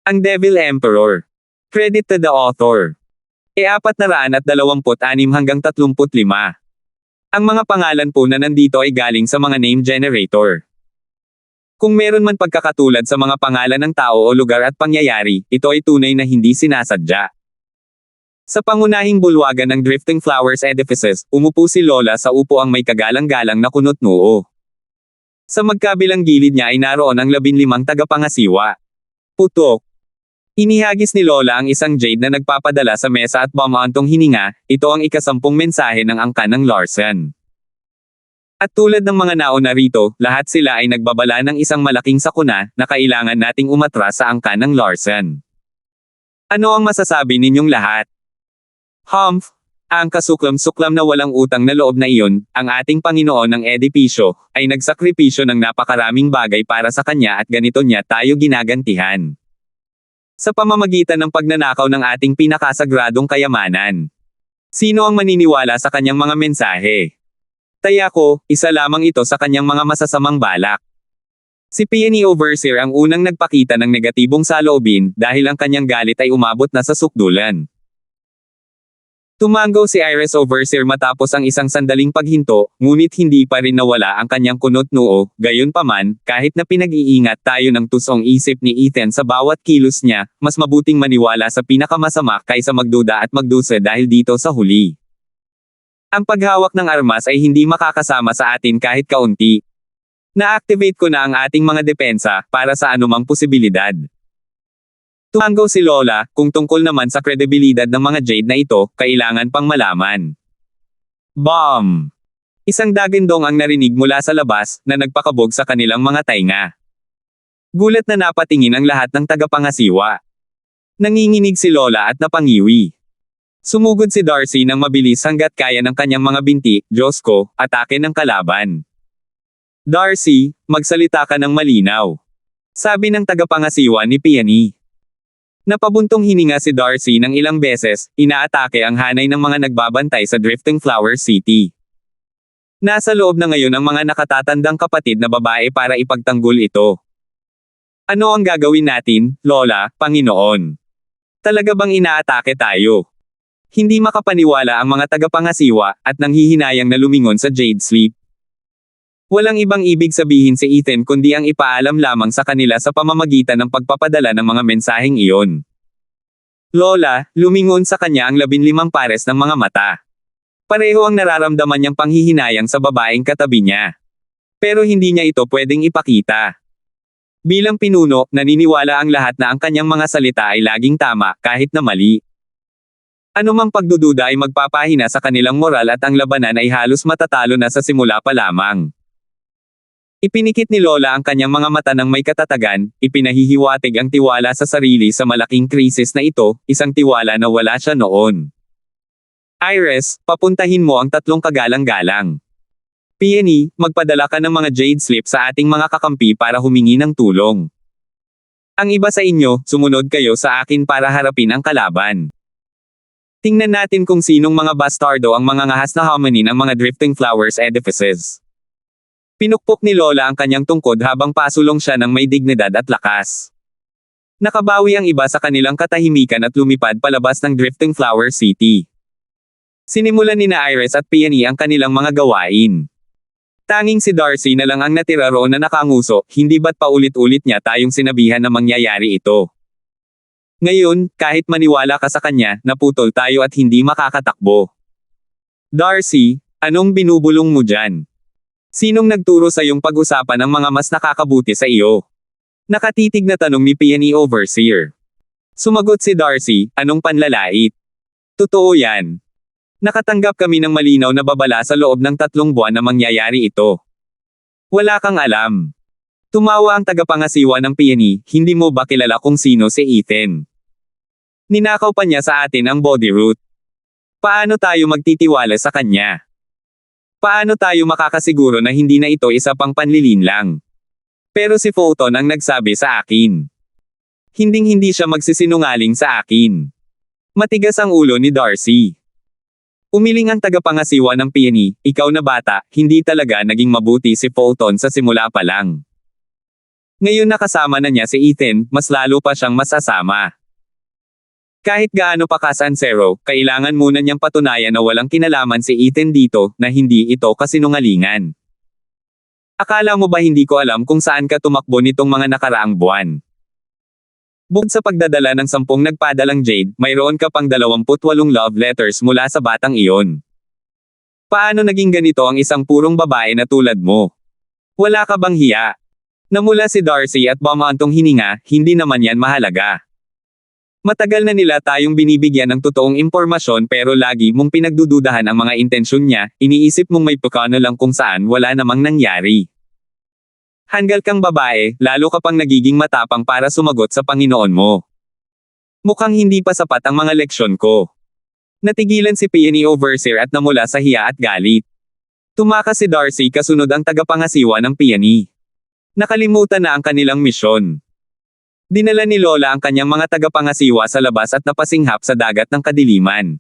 Ang Devil Emperor. Credit to the author. E426 hanggang 35. Ang mga pangalan po na nandito ay galing sa mga name generator. Kung meron man pagkakatulad sa mga pangalan ng tao o lugar at pangyayari, ito ay tunay na hindi sinasadya. Sa pangunahing bulwagan ng Drifting Flowers Edifices, umupo si Lola sa upuang may kagalang-galang na kunot-noo. Sa magkabilang gilid niya ay naroon ang 15 tagapangasiwa. Putok. Inihagis ni Lola ang isang jade na nagpapadala sa mesa at bumantong hininga, ito ang ikasampung mensahe ng angkan ng Larsen. At tulad ng mga nauna rito, lahat sila ay nagbabala ng isang malaking sakuna na kailangan nating umatras sa angkan ng Larsen. Ano ang masasabi ninyong lahat? Humph! Ang kasuklam-suklam na walang utang na loob na iyon, ang ating Panginoon ng Edipisyo, ay nagsakripisyo ng napakaraming bagay para sa kanya at ganito niya tayo ginagantihan. Sa pamamagitan ng pagnanakaw ng ating pinakasagradong kayamanan. Sino ang maniniwala sa kanyang mga mensahe? Taya ko, isa lamang ito sa kanyang mga masasamang balak. Si Peony Overseer ang unang nagpakita ng negatibong saloobin dahil ang kanyang galit ay umabot na sa sukdulan. Tumango si Iris Overseer matapos ang isang sandaling paghinto, ngunit hindi pa rin nawala ang kanyang kunot-noo, gayunpaman, kahit na pinag-iingat tayo ng tusong isip ni Ethan sa bawat kilos niya, mas mabuting maniwala sa pinakamasama kaysa magduda at magdusa dahil dito sa huli. Ang paghawak ng armas ay hindi makakasama sa atin kahit kaunti. Na-activate ko na ang ating mga depensa para sa anumang posibilidad. Tumango si Lola, kung tungkol naman sa kredibilidad ng mga jade na ito, kailangan pang malaman. Bomb! Isang dagindong ang narinig mula sa labas, na nagpakabog sa kanilang mga tainga. Gulat na napatingin ang lahat ng tagapangasiwa. Nanginginig si Lola at napangiwi. Sumugod si Darcy ng mabilis hanggat kaya ng kanyang mga binti, Diyos ko, atake ng kalaban. Darcy, magsalita ka ng malinaw. Sabi ng tagapangasiwa ni Peony. Napabuntong hininga si Darcy ng ilang beses, inaatake ang hanay ng mga nagbabantay sa Drifting Flower City. Nasa loob na ngayon ang mga nakatatandang kapatid na babae para ipagtanggol ito. Ano ang gagawin natin, Lola, Panginoon? Talaga bang inaatake tayo? Hindi makapaniwala ang mga tagapangasiwa, at nanghihinayang na lumingon sa Jade Sleep. Walang ibang ibig sabihin si Ethan kundi ang ipaalam lamang sa kanila sa pamamagitan ng pagpapadala ng mga mensaheng iyon. Lola, lumingon sa kanya ang 15 pares ng mga mata. Pareho ang nararamdaman niyang panghihinayang sa babaeng katabi niya. Pero hindi niya ito pwedeng ipakita. Bilang pinuno, naniniwala ang lahat na ang kanyang mga salita ay laging tama, kahit na mali. Anumang pagdududa ay magpapahina sa kanilang moral at ang labanan ay halos matatalo na sa simula pa lamang. Ipinikit ni Lola ang kanyang mga mata ng may katatagan, ipinahihiwatig ang tiwala sa sarili sa malaking krisis na ito, isang tiwala na wala siya noon. Iris, papuntahin mo ang 3 kagalang-galang. Peony, magpadala ka ng mga Jade Slip sa ating mga kakampi para humingi ng tulong. Ang iba sa inyo, sumunod kayo sa akin para harapin ang kalaban. Tingnan natin kung sinong mga bastardo ang mga ngahas na hominin ang mga Drifting Flowers Edifices. Pinukpok ni Lola ang kanyang tungkod habang pasulong siya ng may dignidad at lakas. Nakabawi ang iba sa kanilang katahimikan at lumipad palabas ng Drifting Flower City. Sinimulan nina Iris at Peony ang kanilang mga gawain. Tanging si Darcy na lang ang natira roon na nakanguso, hindi ba't paulit-ulit niya tayong sinabihan na mangyayari ito. Ngayon, kahit maniwala ka sa kanya, naputol tayo at hindi makakatakbo. Darcy, anong binubulong mo dyan? Sinong nagturo sa iyong pag-usapan ang mga mas nakakabuti sa iyo? Nakatitig na tanong ni Peony Overseer. Sumagot si Darcy, anong panlalait? Totoo yan. Nakatanggap kami ng malinaw na babala sa loob ng 3 buwan na mangyayari ito. Wala kang alam. Tumawa ang tagapangasiwa ng Peony, hindi mo ba kilala kung sino si Ethan? Ninakaw pa niya sa atin ang body root. Paano tayo magtitiwala sa kanya? Paano tayo makakasiguro na hindi na ito isa pang panlilinlang? Pero si Photon ang nagsabi sa akin. Hinding-hindi siya magsisinungaling sa akin. Matigas ang ulo ni Darcy. Umiling ang tagapangasiwa ng Peony, ikaw na bata, hindi talaga naging mabuti si Photon sa simula pa lang. Ngayon nakasama na niya si Ethan, mas lalo pa siyang masasama. Kahit gaano pa kasansero, kailangan muna niyang patunayan na walang kinalaman si Ethan dito, na hindi ito kasinungalingan. Akala mo ba hindi ko alam kung saan ka tumakbo nitong mga nakaraang buwan? Bukod sa pagdadala ng 10 nagpadalang jade, mayroon ka pang 28 love letters mula sa batang iyon. Paano naging ganito ang isang purong babae na tulad mo? Wala ka bang hiya? Namula si Darcy at bumantong hininga, hindi naman yan mahalaga. Matagal na nila tayong binibigyan ng totoong impormasyon pero lagi mong pinagdududahan ang mga intensyon niya, iniisip mong may pukano lang kung saan wala namang nangyari. Hanggal kang babae, lalo ka pang nagiging matapang para sumagot sa Panginoon mo. Mukhang hindi pa sapat ang mga leksyon ko. Natigilan si Peony Overseer at namula sa hiya at galit. Tumakas si Darcy kasunod ang tagapangasiwa ng Peony. Nakalimutan na ang kanilang misyon. Dinala ni Lola ang kanyang mga tagapangasiwa sa labas at napasinghap sa dagat ng kadiliman.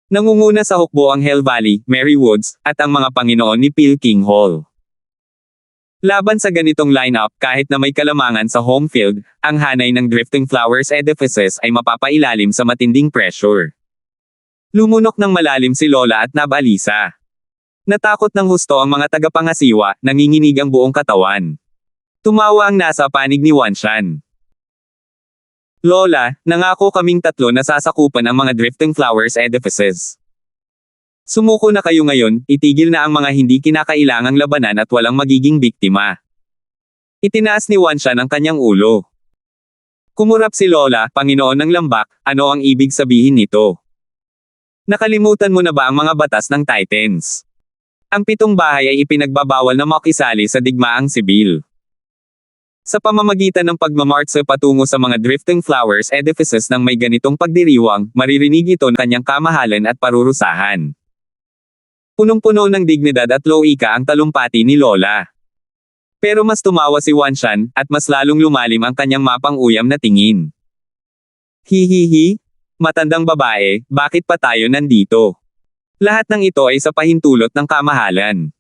Nangunguna sa hukbo ang Hell Valley, Mary Woods, at ang mga Panginoon ni Pilking Hall. Laban sa ganitong lineup, kahit na may kalamangan sa home field, ang hanay ng Drifting Flowers Edifices ay mapapailalim sa matinding pressure. Lumunok ng malalim si Lola at nabalisa. Natakot ng husto ang mga tagapangasiwa, nanginginig ang buong katawan. Tumawa ang nasa panig ni Wanshan. Lola, nangako kaming 3 na sasakupan ang mga Drifting Flowers Edifices. Sumuko na kayo ngayon, itigil na ang mga hindi kinakailangang labanan at walang magiging biktima. Itinaas ni Wanshan ang kanyang ulo. Kumurap si Lola, Panginoon ng Lambak, ano ang ibig sabihin nito? Nakalimutan mo na ba ang mga batas ng Titans? Ang 7 bahay ay ipinagbabawal na makisali sa digmaang sibil. Sa pamamagitan ng pagmamartse patungo sa mga Drifting Flowers Edifices ng may ganitong pagdiriwang, maririnig ito ng kanyang kamahalan at parurusahan. Punong-puno ng dignidad at loika ang talumpati ni Lola. Pero mas tumawa si Wanshan, at mas lalong lumalim ang kanyang mapang-uyam na tingin. Hihihi? Matandang babae, bakit pa tayo nandito? Lahat ng ito ay sa pahintulot ng kamahalan.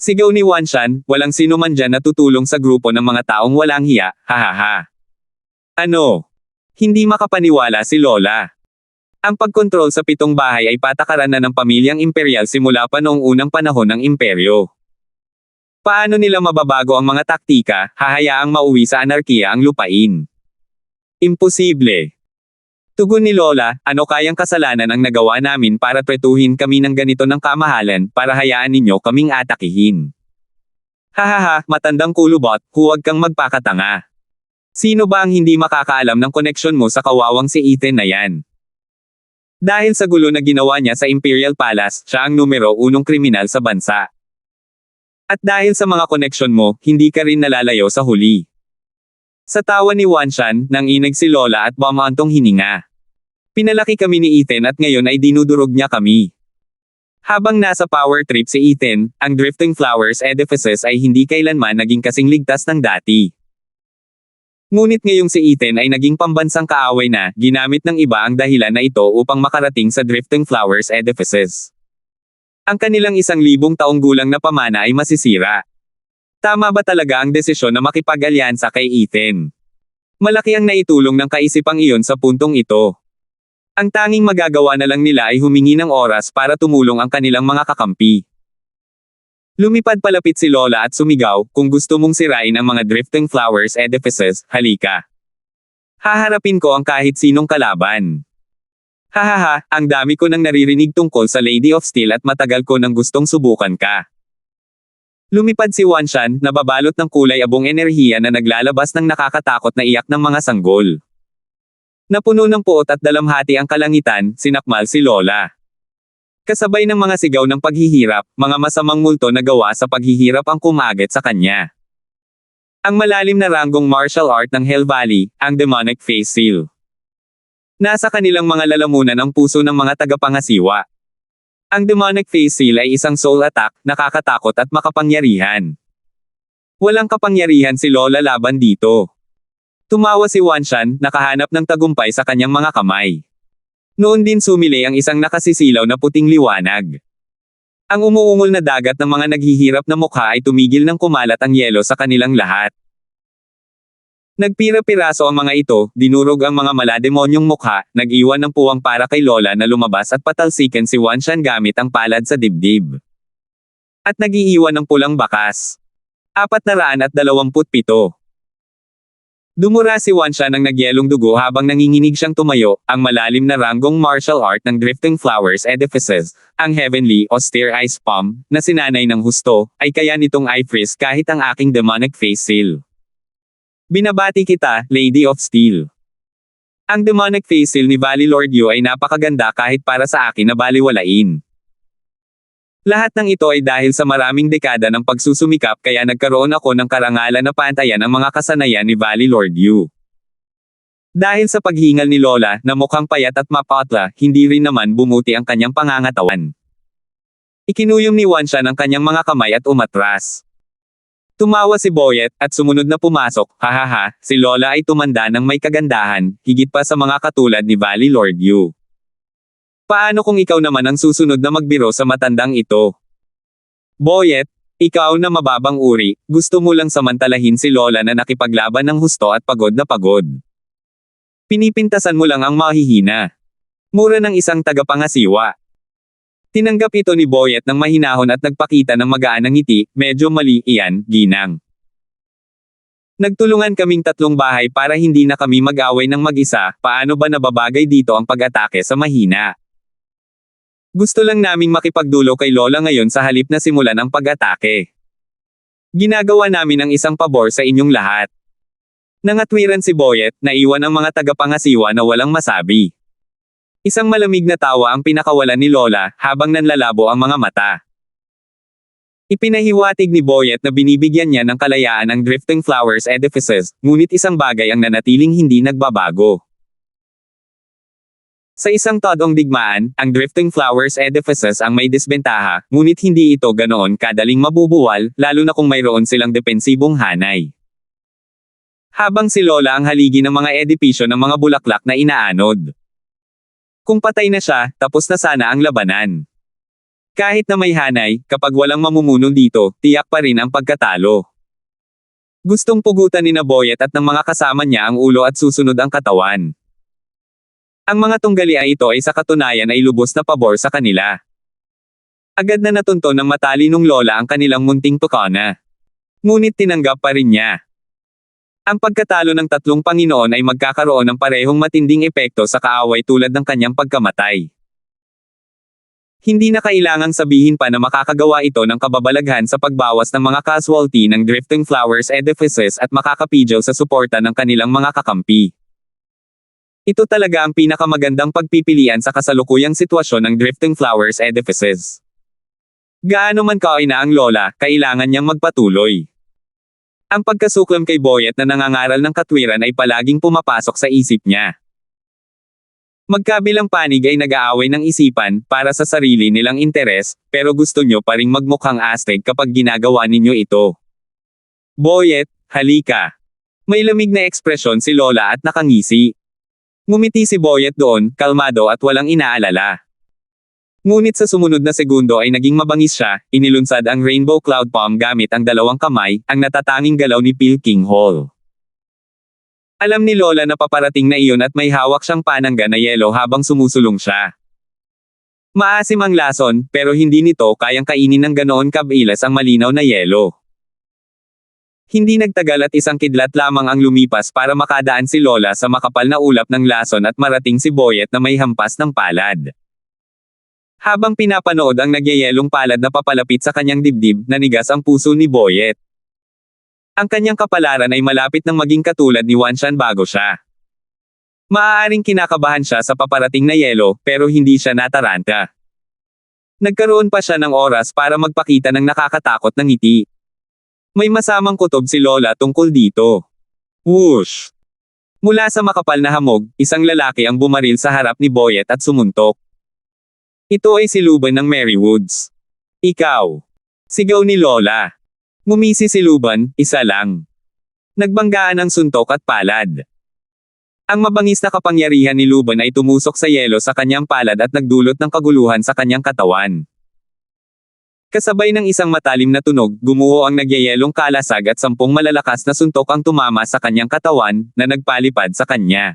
Sigaw ni Wanshan, walang sino man dyan na tutulong sa grupo ng mga taong walang hiya, hahaha. Ano? Hindi makapaniwala si Lola. Ang pagkontrol sa 7 bahay ay patakaran na ng pamilyang imperial simula pa noong unang panahon ng imperyo. Paano nila mababago ang mga taktika, hahayaang mauwi sa anarkiya ang lupain? Imposible. Tugon ni Lola, ano kayang kasalanan ang nagawa namin para tretuhin kami ng ganito ng kamahalan, para hayaan ninyo kaming atakihin? Hahaha, matandang kulubot, huwag kang magpakatanga. Sino ba ang hindi makakaalam ng koneksyon mo sa kawawang si Ethan na yan? Dahil sa gulo na ginawa niya sa Imperial Palace, siya ang numero 1 kriminal sa bansa. At dahil sa mga koneksyon mo, hindi ka rin nalalayo sa huli. Sa tawa ni Wanshan, nanginig si Lola at bumantong hininga. Pinalaki kami ni Ethan at ngayon ay dinudurog niya kami. Habang nasa power trip si Ethan, ang Drifting Flowers Edifices ay hindi kailanman naging kasing ligtas ng dati. Ngunit ngayong si Ethan ay naging pambansang kaaway na, ginamit ng iba ang dahilan na ito upang makarating sa Drifting Flowers Edifices. Ang kanilang 1,000 taong gulang na pamana ay masisira. Tama ba talaga ang desisyon na makipag-alyansa kay Ethan? Malaki ang naitulong ng kaisipang iyon sa puntong ito. Ang tanging magagawa na lang nila ay humingi ng oras para tumulong ang kanilang mga kakampi. Lumipad palapit si Lola at sumigaw, kung gusto mong sirain ang mga Drifting Flowers Edifices, halika. Haharapin ko ang kahit sinong kalaban. Hahaha, ang dami ko nang naririnig tungkol sa Lady of Steel at matagal ko nang gustong subukan ka. Lumipad si Wanshan, nababalot ng kulay abong enerhiya na naglalabas ng nakakatakot na iyak ng mga sanggol. Napuno ng puot at dalamhati ang kalangitan, sinakmal si Lola. Kasabay ng mga sigaw ng paghihirap, mga masamang multo na gawa sa paghihirap ang kumagit sa kanya. Ang malalim na ranggong martial art ng Hell Valley, ang Demonic Face Seal. Nasa kanilang mga lalamunan ang puso ng mga tagapangasiwa. Ang Demonic Face Seal ay isang soul attack, nakakatakot at makapangyarihan. Walang kapangyarihan si Lola laban dito. Tumawa si Wanshan, nakahanap ng tagumpay sa kanyang mga kamay. Noon din sumili ang isang nakasisilaw na puting liwanag. Ang umuungol na dagat ng mga naghihirap na mukha ay tumigil ng kumalat ang yelo sa kanilang lahat. Nagpira-piraso ang mga ito, dinurog ang mga malademonyong mukha, nag-iwan ng puwang para kay Lola na lumabas at patalsikan si Wanshan gamit ang palad sa dibdib. At nag-iiwan ng pulang bakas. 427. Dumura si Wanshan ng nagyelong dugo habang nanginginig siyang tumayo, ang malalim na ranggong martial art ng Drifting Flowers Edifices, ang Heavenly Austere Ice Palm, na sinanay ng husto, ay kaya nitong I-freeze kahit ang aking demonic face seal. Binabati kita, Lady of Steel. Ang demonic face seal ni Valley Lord Yu ay napakaganda kahit para sa akin na baliwalain. Lahat ng ito ay dahil sa maraming dekada ng pagsusumikap kaya nagkaroon ako ng karangalan na pantayan ang mga kasanayan ni Valley Lord Yu. Dahil sa paghingal ni Lola na mukhang payat at mapatla, hindi rin naman bumuti ang kanyang pangangatawan. Ikinuyom ni Wanshan ang kanyang mga kamay at umatras. Tumawa si Boyet at sumunod na pumasok, hahaha, si Lola ay tumanda ng may kagandahan, higit pa sa mga katulad ni Valley Lord Yu. Paano kung ikaw naman ang susunod na magbiro sa matandang ito? Boyet, ikaw na mababang uri, gusto mo lang samantalahin si Lola na nakipaglaban ng husto at pagod na pagod. Pinipintasan mo lang ang mahihina. Mura ng isang tagapangasiwa. Tinanggap ito ni Boyet ng mahinahon at nagpakita ng magaan na ngiti, medyo mali iyan, ginang. Nagtulungan kaming tatlong bahay para hindi na kami mag-away ng mag-isa, paano ba nababagay dito ang pag-atake sa mahina? Gusto lang naming makipagdulo kay Lola ngayon sa halip na simulan ang pag-atake. Ginagawa namin ang isang pabor sa inyong lahat. Nangatwiran si Boyet, naiwan ang mga tagapangasiwa na walang masabi. Isang malamig na tawa ang pinakawalan ni Lola, habang nanlalabo ang mga mata. Ipinahiwatig ni Boyet na binibigyan niya ng kalayaan ang Drifting Flowers Edifices, ngunit isang bagay ang nanatiling hindi nagbabago. Sa isang todong digmaan, ang Drifting Flowers Edifices ang may disbentaha, ngunit hindi ito ganoon kadaling mabubuwal, lalo na kung mayroon silang depensibong hanay. Habang si Lola ang haligi ng mga edipisyo ng mga bulaklak na inaanod. Kung patay na siya, tapos na sana ang labanan. Kahit na may hanay, kapag walang mamumuno dito, tiyak pa rin ang pagkatalo. Gustong pugutan ni Boyet at ng mga kasama niya ang ulo at susunod ang katawan. Ang mga tunggalia ito ay sa katunayan ay lubos na pabor sa kanila. Agad na natunto ng matalinong Lola ang kanilang munting tukana. Ngunit tinanggap pa rin niya. Ang pagkatalo ng tatlong Panginoon ay magkakaroon ng parehong matinding epekto sa kaaway tulad ng kanyang pagkamatay. Hindi na kailangang sabihin pa na makakagawa ito ng kababalaghan sa pagbawas ng mga casualty ng Drifting Flowers Edifices at makakapidyo sa suporta ng kanilang mga kakampi. Ito talaga ang pinakamagandang pagpipilian sa kasalukuyang sitwasyon ng Drifting Flowers Edifices. Gaano man kaina ang Lola, kailangan niyang magpatuloy. Ang pagkasuklam kay Boyet na nangangaral ng katwiran ay palaging pumapasok sa isip niya. Magkabilang panig ay nag-aaway ng isipan, para sa sarili nilang interes, pero gusto nyo pa ring magmukhang astig kapag ginagawa ninyo ito. Boyet, halika. May lamig na ekspresyon si Lola at nakangisi. Ngumiti si Boyet doon, kalmado at walang inaalala. Ngunit sa sumunod na segundo ay naging mabangis siya, inilunsad ang Rainbow Cloud Palm gamit ang dalawang kamay, ang natatanging galaw ni Pilking Hall. Alam ni Lola na paparating na iyon at may hawak siyang panangga na yelo habang sumusulong siya. Maasim ang lason, pero hindi nito kayang kainin ng ganoon kabilis ang malinaw na yelo. Hindi nagtagal at isang kidlat lamang ang lumipas para makadaan si Lola sa makapal na ulap ng lason at marating si Boyet na may hampas ng palad. Habang pinapanood ang nagyayelong palad na papalapit sa kanyang dibdib, nanigas ang puso ni Boyet. Ang kanyang kapalaran ay malapit ng maging katulad ni Wanshan bago siya. Maaaring kinakabahan siya sa paparating na yelo, pero hindi siya nataranta. Nagkaroon pa siya ng oras para magpakita ng nakakatakot na ngiti. May masamang kutob si Lola tungkol dito. Whoosh! Mula sa makapal na hamog, isang lalaki ang bumaril sa harap ni Boyet at sumuntok. Ito ay si Luban ng Merrywoods. Ikaw. Sigaw ni Lola. Ngumisi si Luban, isa lang. Nagbanggaan ang suntok at palad. Ang mabangis na kapangyarihan ni Luban ay tumusok sa yelo sa kanyang palad at nagdulot ng kaguluhan sa kanyang katawan. Kasabay ng isang matalim na tunog, gumuho ang nagyayelong kalasag at 10 malalakas na suntok ang tumama sa kanyang katawan, na nagpalipad sa kanya.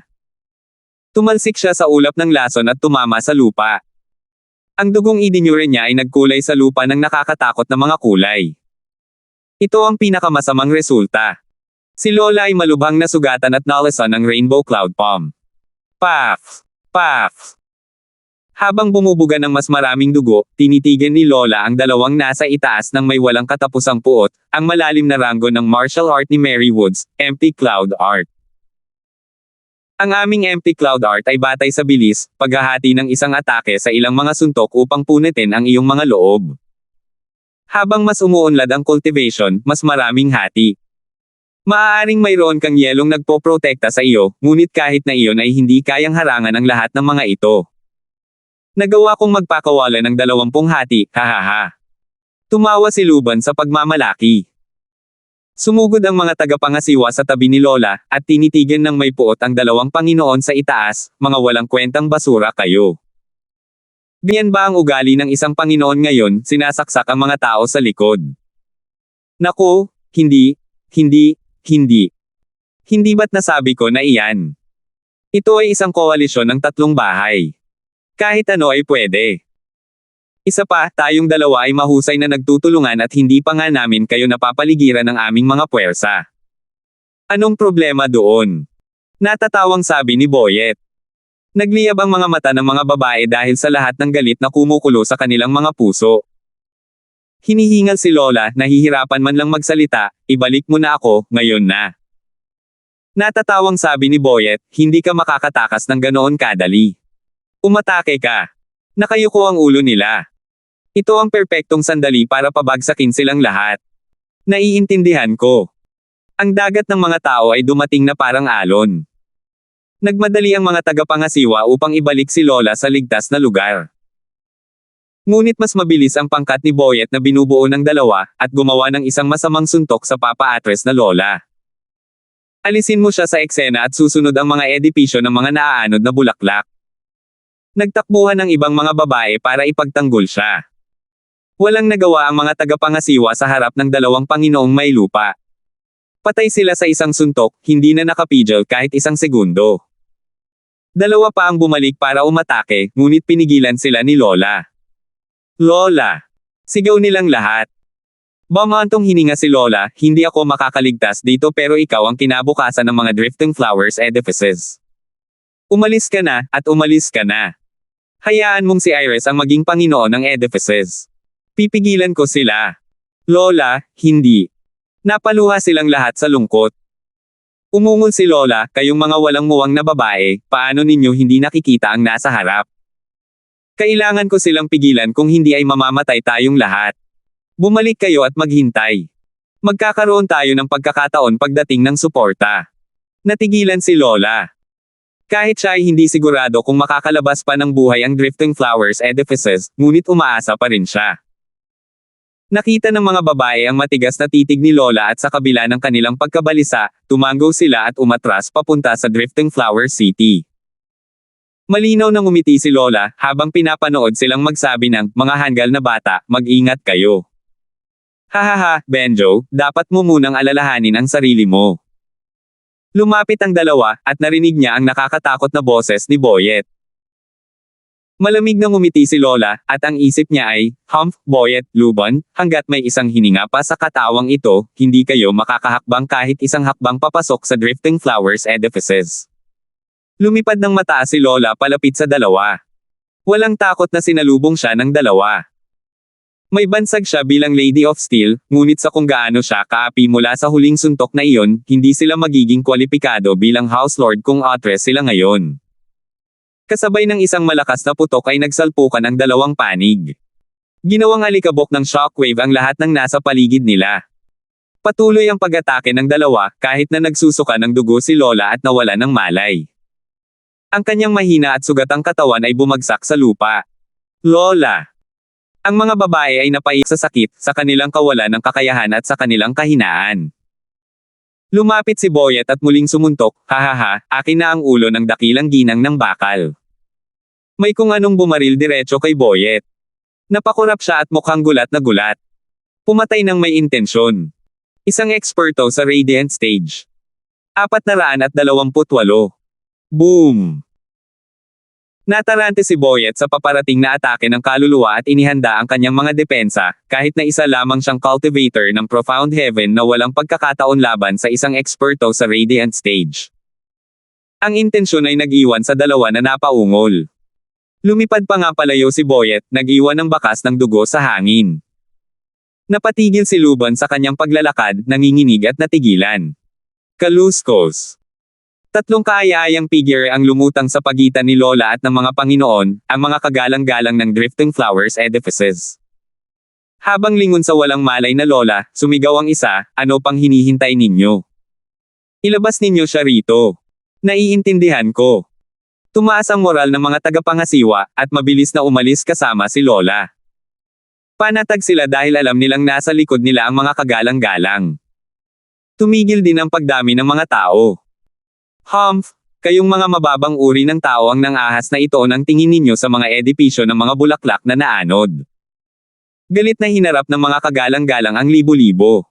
Tumalsik siya sa ulap ng lason at tumama sa lupa. Ang dugong idinyure niya ay nagkulay sa lupa ng nakakatakot na mga kulay. Ito ang pinakamasamang resulta. Si Lola ay malubhang nasugatan at nalasan ng Rainbow Cloud Palm. Paf! Paf! Habang bumubuga ng mas maraming dugo, tinitigan ni Lola ang dalawang nasa itaas ng may walang katapusang puot, ang malalim na ranggo ng martial art ni Mary Woods, Empty Cloud Art. Ang aming Empty Cloud Art ay batay sa bilis, paghahati ng isang atake sa ilang mga suntok upang punitin ang iyong mga loob. Habang mas umuunlad ang cultivation, mas maraming hati. Maaaring mayroon kang yelong nagpoprotekta sa iyo, ngunit kahit na iyon ay hindi kayang harangan ang lahat ng mga ito. Nagawa kong magpakawala ng 20 hati, hahaha. Tumawa si Luban sa pagmamalaki. Sumugod ang mga tagapangasiwa sa tabi ni Lola, at tinitigan ng may puot ang 2 Panginoon sa itaas, mga walang kwentang basura kayo. Ganyan ba ang ugali ng isang Panginoon ngayon, sinasaksak ang mga tao sa likod? Naku, hindi. Hindi ba't nasabi ko na iyan? Ito ay isang koalisyon ng 3 bahay. Kahit ano ay pwede. Isa pa, tayong dalawa ay mahusay na nagtutulungan at hindi pa nga namin kayo napapaligiran ng aming mga puwersa. Anong problema doon? Natatawang sabi ni Boyet. Nagliyab ang mga mata ng mga babae dahil sa lahat ng galit na kumukulo sa kanilang mga puso. Hinihingal si Lola, nahihirapan man lang magsalita, ibalik mo na ako, ngayon na. Natatawang sabi ni Boyet, hindi ka makakatakas ng ganoon kadali. Umatake ka. Nakayuko ang ulo nila. Ito ang perpektong sandali para pabagsakin silang lahat. Naiintindihan ko. Ang dagat ng mga tao ay dumating na parang alon. Nagmadali ang mga tagapangasiwa upang ibalik si Lola sa ligtas na lugar. Ngunit mas mabilis ang pangkat ni Boyet na binubuo ng 2, at gumawa ng isang masamang suntok sa papa-atres na Lola. Alisin mo siya sa eksena at susunod ang mga edipisyo ng mga naaanod na bulaklak. Nagtakbuhan ng ibang mga babae para ipagtanggol siya. Walang nagawa ang mga tagapangasiwa sa harap ng 2 Panginoong may lupa. Patay sila sa isang suntok, hindi na nakapigil kahit 1 segundo. 2 pa ang bumalik para umatake, ngunit pinigilan sila ni Lola. Lola! Sigaw nilang lahat. Bumantong hininga si Lola, hindi ako makakaligtas dito pero ikaw ang kinabukasan ng mga Drifting Flowers edifices. Umalis ka na, at umalis ka na. Hayaan mong si Iris ang maging Panginoon ng edifices. Pipigilan ko sila. Lola, hindi. Napaluha silang lahat sa lungkot. Umungol si Lola, kayong mga walang muwang na babae, paano ninyo hindi nakikita ang nasa harap? Kailangan ko silang pigilan kung hindi ay mamamatay tayong lahat. Bumalik kayo at maghintay. Magkakaroon tayo ng pagkakataon pagdating ng suporta. Natigilan si Lola. Kahit siya ay hindi sigurado kung makakalabas pa ng buhay ang Drifting Flowers edifices, ngunit umaasa pa rin siya. Nakita ng mga babae ang matigas na titig ni Lola at sa kabila ng kanilang pagkabalisa, tumango sila at umatras papunta sa Drifting Flower City. Malinaw na ngumiti si Lola, habang pinapanood silang magsabi ng, mga hanggal na bata, mag-ingat kayo. Hahaha, Benjo, dapat mo munang alalahanin ang sarili mo. Lumapit ang 2, at narinig niya ang nakakatakot na boses ni Boyet. Malamig na ngumiti si Lola, at ang isip niya ay, Boyet, Luban, hanggat may isang hininga pa sa katawang ito, hindi kayo makakahakbang kahit 1 hakbang papasok sa Drifting Flowers edifices. Lumipad ng mataas si Lola palapit sa 2. Walang takot na sinalubong siya ng 2. May bansag siya bilang Lady of Steel, ngunit sa kung gaano siya kaapi mula sa huling suntok na iyon, hindi sila magiging kwalipikado bilang House Lord kung Atres sila ngayon. Kasabay ng isang malakas na putok ay nagsalpukan ang 2 panig. Ginawang alikabok ng shockwave ang lahat ng nasa paligid nila. Patuloy ang pag-atake ng 2, kahit na nagsusuka ng dugo si Lola at nawala ng malay. Ang kanyang mahina at sugatang katawan ay bumagsak sa lupa. Lola! Ang mga babae ay napaiyak sa sakit, sa kanilang kawalan ng kakayahan at sa kanilang kahinaan. Lumapit si Boyet at muling sumuntok, hahaha, akin na ang ulo ng dakilang ginang ng bakal. May kung anong bumaril diretso kay Boyet. Napakurap siya at mukhang gulat na gulat. Pumatay ng may intensyon. Isang eksperto sa Radiant Stage. 428. Boom! Natarante si Boyet sa paparating na atake ng kaluluwa at inihanda ang kanyang mga depensa, kahit na isa lamang siyang cultivator ng Profound Heaven na walang pagkakataon laban sa isang eksperto sa Radiant Stage. Ang intensyon ay nag-iwan sa dalawa na napaungol. Lumipad pa nga palayo si Boyet, nag-iwan ng bakas ng dugo sa hangin. Napatigil si Luban sa kanyang paglalakad, nanginginig at natigilan. Kaluskos. Tatlong kaaya-ayang figure ang lumutang sa pagitan ni Lola at ng mga Panginoon, ang mga kagalang-galang ng Drifting Flowers Edifices. Habang lingon sa walang malay na Lola, sumigaw ang isa, ano pang hinihintay ninyo? Ilabas ninyo siya rito. Naiintindihan ko. Tumaas ang moral ng mga tagapangasiwa, at mabilis na umalis kasama si Lola. Panatag sila dahil alam nilang nasa likod nila ang mga kagalang-galang. Tumigil din ang pagdami ng mga tao. Humph! Kayong mga mababang uri ng tao ang nangahas na ito ang tingin ninyo sa mga edipisyo ng mga bulaklak na naanod. Galit na hinarap ng mga kagalang-galang ang libo-libo.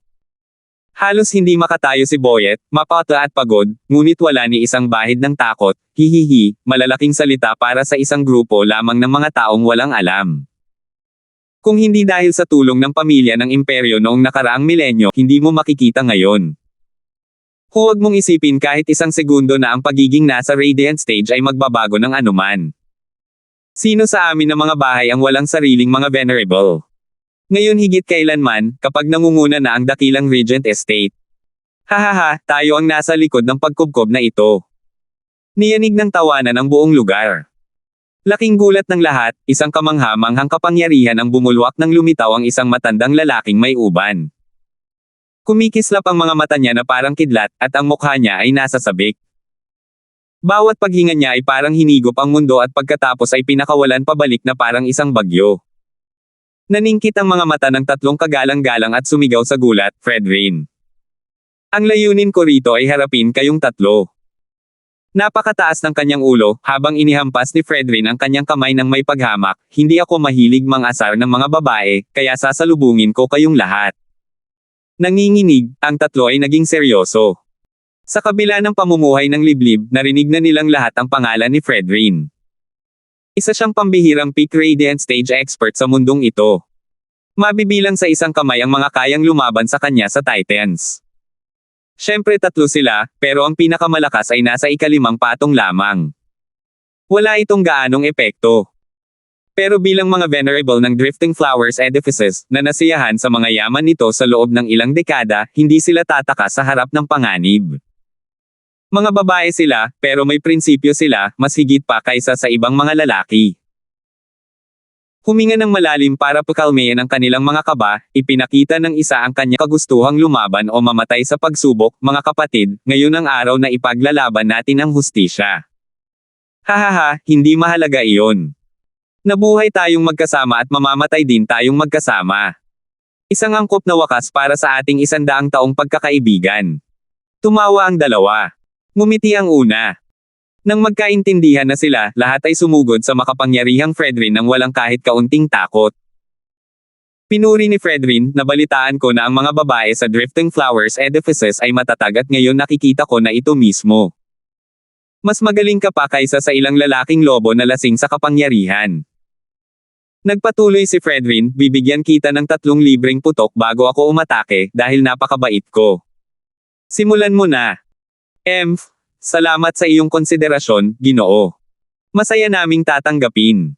Halos hindi makatayo si Boyet, mapata at pagod, ngunit wala ni isang bahid ng takot, hihihi, malalaking salita para sa isang grupo lamang ng mga taong walang alam. Kung hindi dahil sa tulong ng pamilya ng imperyo noong nakaraang milenyo, hindi mo makikita ngayon. Huwag mong isipin kahit isang segundo na ang pagiging nasa Radiant Stage ay magbabago ng anuman. Sino sa amin ng mga bahay ang walang sariling mga venerable? Ngayon higit kailanman, kapag nangunguna na ang dakilang Regent Estate. Hahaha, tayo ang nasa likod ng pagkubkob na ito. Niyanig ng tawanan ang buong lugar. Laking gulat ng lahat, isang kamangha-manghang kapangyarihan ang bumulwak nang lumitaw ang isang matandang lalaking may uban. Kumikislap ang mga mata niya na parang kidlat, at ang mukha niya ay nasa sabik. Bawat paghinga niya ay parang hinigop ang mundo at pagkatapos ay pinakawalan pabalik na parang isang bagyo. Naningkit ang mga mata ng tatlong kagalang-galang at sumigaw sa gulat, Fredrin. Ang layunin ko rito ay harapin kayong tatlo. Napakataas ng kanyang ulo, habang inihampas ni Fredrin ang kanyang kamay ng may paghamak, hindi ako mahilig mang-asar ng mga babae, kaya sasalubungin ko kayong lahat. Nanginginig, ang tatlo ay naging seryoso. Sa kabila ng pamumuhay ng liblib, narinig na nilang lahat ang pangalan ni Fredrin. Isa siyang pambihirang peak Radiant Stage expert sa mundong ito. Mabibilang sa isang kamay ang mga kayang lumaban sa kanya sa Titans. Siyempre tatlo sila, pero ang pinakamalakas ay nasa ika-5 patong lamang. Wala itong gaanong epekto. Pero bilang mga venerable ng Drifting Flowers Edifices, na nasiyahan sa mga yaman nito sa loob ng ilang dekada, hindi sila tataka sa harap ng panganib. Mga babae sila, pero may prinsipyo sila, mas higit pa kaysa sa ibang mga lalaki. Huminga ng malalim para pakalmayan ang kanilang mga kaba, ipinakita ng isa ang kanyang kagustuhang lumaban o mamatay sa pagsubok, mga kapatid, ngayon ang araw na ipaglalaban natin ang hustisya. Hahaha, hindi mahalaga iyon. Nabuhay tayong magkasama at mamamatay din tayong magkasama. Isang angkop na wakas para sa ating 100 taong pagkakaibigan. Tumawa ang dalawa. Ngumiti ang una. Nang magkaintindihan na sila, lahat ay sumugod sa makapangyarihang Fredrin nang walang kahit kaunting takot. Pinuri ni Fredrin, nabalitaan ko na ang mga babae sa Drifting Flowers Edifices ay matatag at ngayon nakikita ko na ito mismo. Mas magaling ka pa kaysa sa ilang lalaking lobo na lasing sa kapangyarihan. Nagpatuloy si Fredrin, bibigyan kita ng 3 libreng putok bago ako umatake, dahil napakabait ko. Simulan mo na. Salamat sa iyong konsiderasyon, Ginoo. Masaya naming tatanggapin.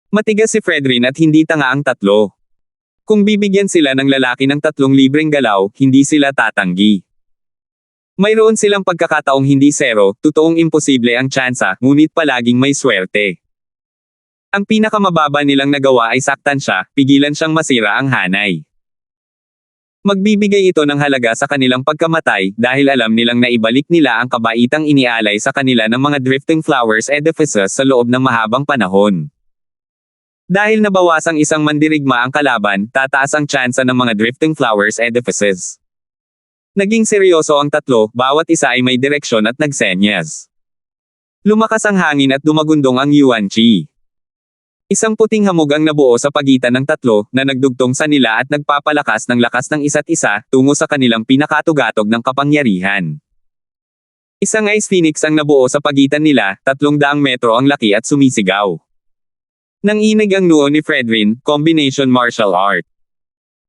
Matigas si Fredrin at hindi tanga ang tatlo. Kung bibigyan sila ng lalaki ng 3 libreng galaw, hindi sila tatanggi. Mayroon silang pagkakataong hindi zero, totoong imposible ang tsansa, ngunit palaging may swerte. Ang pinakamababa nilang nagawa ay saktan siya, pigilan siyang masira ang hanay. Magbibigay ito ng halaga sa kanilang pagkamatay, dahil alam nilang naibalik nila ang kabaitang inialay sa kanila ng mga Drifting Flowers Edifices sa loob ng mahabang panahon. Dahil nabawasang isang mandirigma ang kalaban, tataas ang tsansa ng mga Drifting Flowers Edifices. Naging seryoso ang tatlo, bawat isa ay may direksyon at nagsenyas. Lumakas ang hangin at dumagundong ang Yuan Chi. Isang puting hamog ang nabuo sa pagitan ng tatlo na nagdugtong sa nila at nagpapalakas ng lakas ng isa't isa tungo sa kanilang pinakatugatog ng kapangyarihan. Isang Ice Phoenix ang nabuo sa pagitan nila, 300 metro ang laki at sumisigaw. Nanginig ang noo ni Fredrin, combination martial art.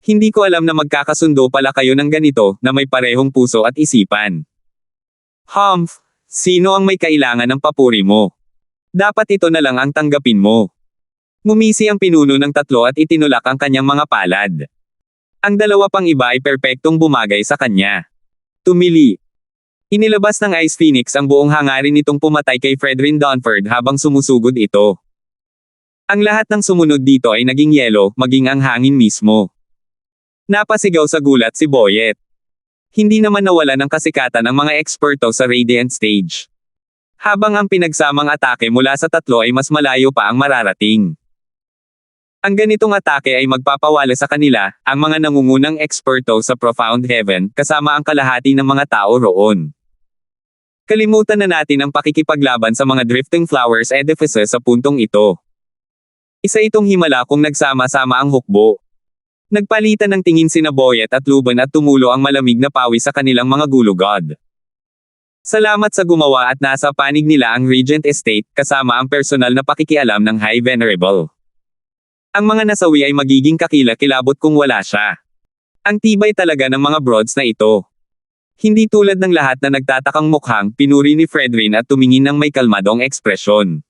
Hindi ko alam na magkakasundo pala kayo ng ganito na may parehong puso at isipan. Humph, sino ang may kailangan ng papuri mo? Dapat ito na lang ang tanggapin mo. Ngumisi ang pinuno ng tatlo at itinulak ang kanyang mga palad. Ang dalawa pang iba ay perpektong bumagay sa kanya. Tumili. Inilabas ng Ice Phoenix ang buong hangarin nitong pumatay kay Fredrin Dunford habang sumusugod ito. Ang lahat ng sumunod dito ay naging yelo, maging ang hangin mismo. Napasigaw sa gulat si Boyet. Hindi naman nawala ng kasikatan ang mga eksperto sa Radiant Stage. Habang ang pinagsamang atake mula sa tatlo ay mas malayo pa ang mararating. Ang ganitong atake ay magpapawala sa kanila, ang mga nangungunang eksperto sa Profound Heaven, kasama ang kalahati ng mga tao roon. Kalimutan na natin ang pakikipaglaban sa mga Drifting Flowers edifices sa puntong ito. Isa itong himala kung nagsama-sama ang hukbo. Nagpalitan ng tingin sina Boyet at Luban at tumulo ang malamig na pawis sa kanilang mga gulugod. Salamat sa gumawa at nasa panig nila ang Regent Estate, kasama ang personal na pakikialam ng High Venerable. Ang mga nasawi ay magiging kakila-kilabot kung wala siya. Ang tibay talaga ng mga broads na ito. Hindi tulad ng lahat na nagtatakang mukhang, pinuri ni Fredrin at tumingin ng may kalmadong ekspresyon.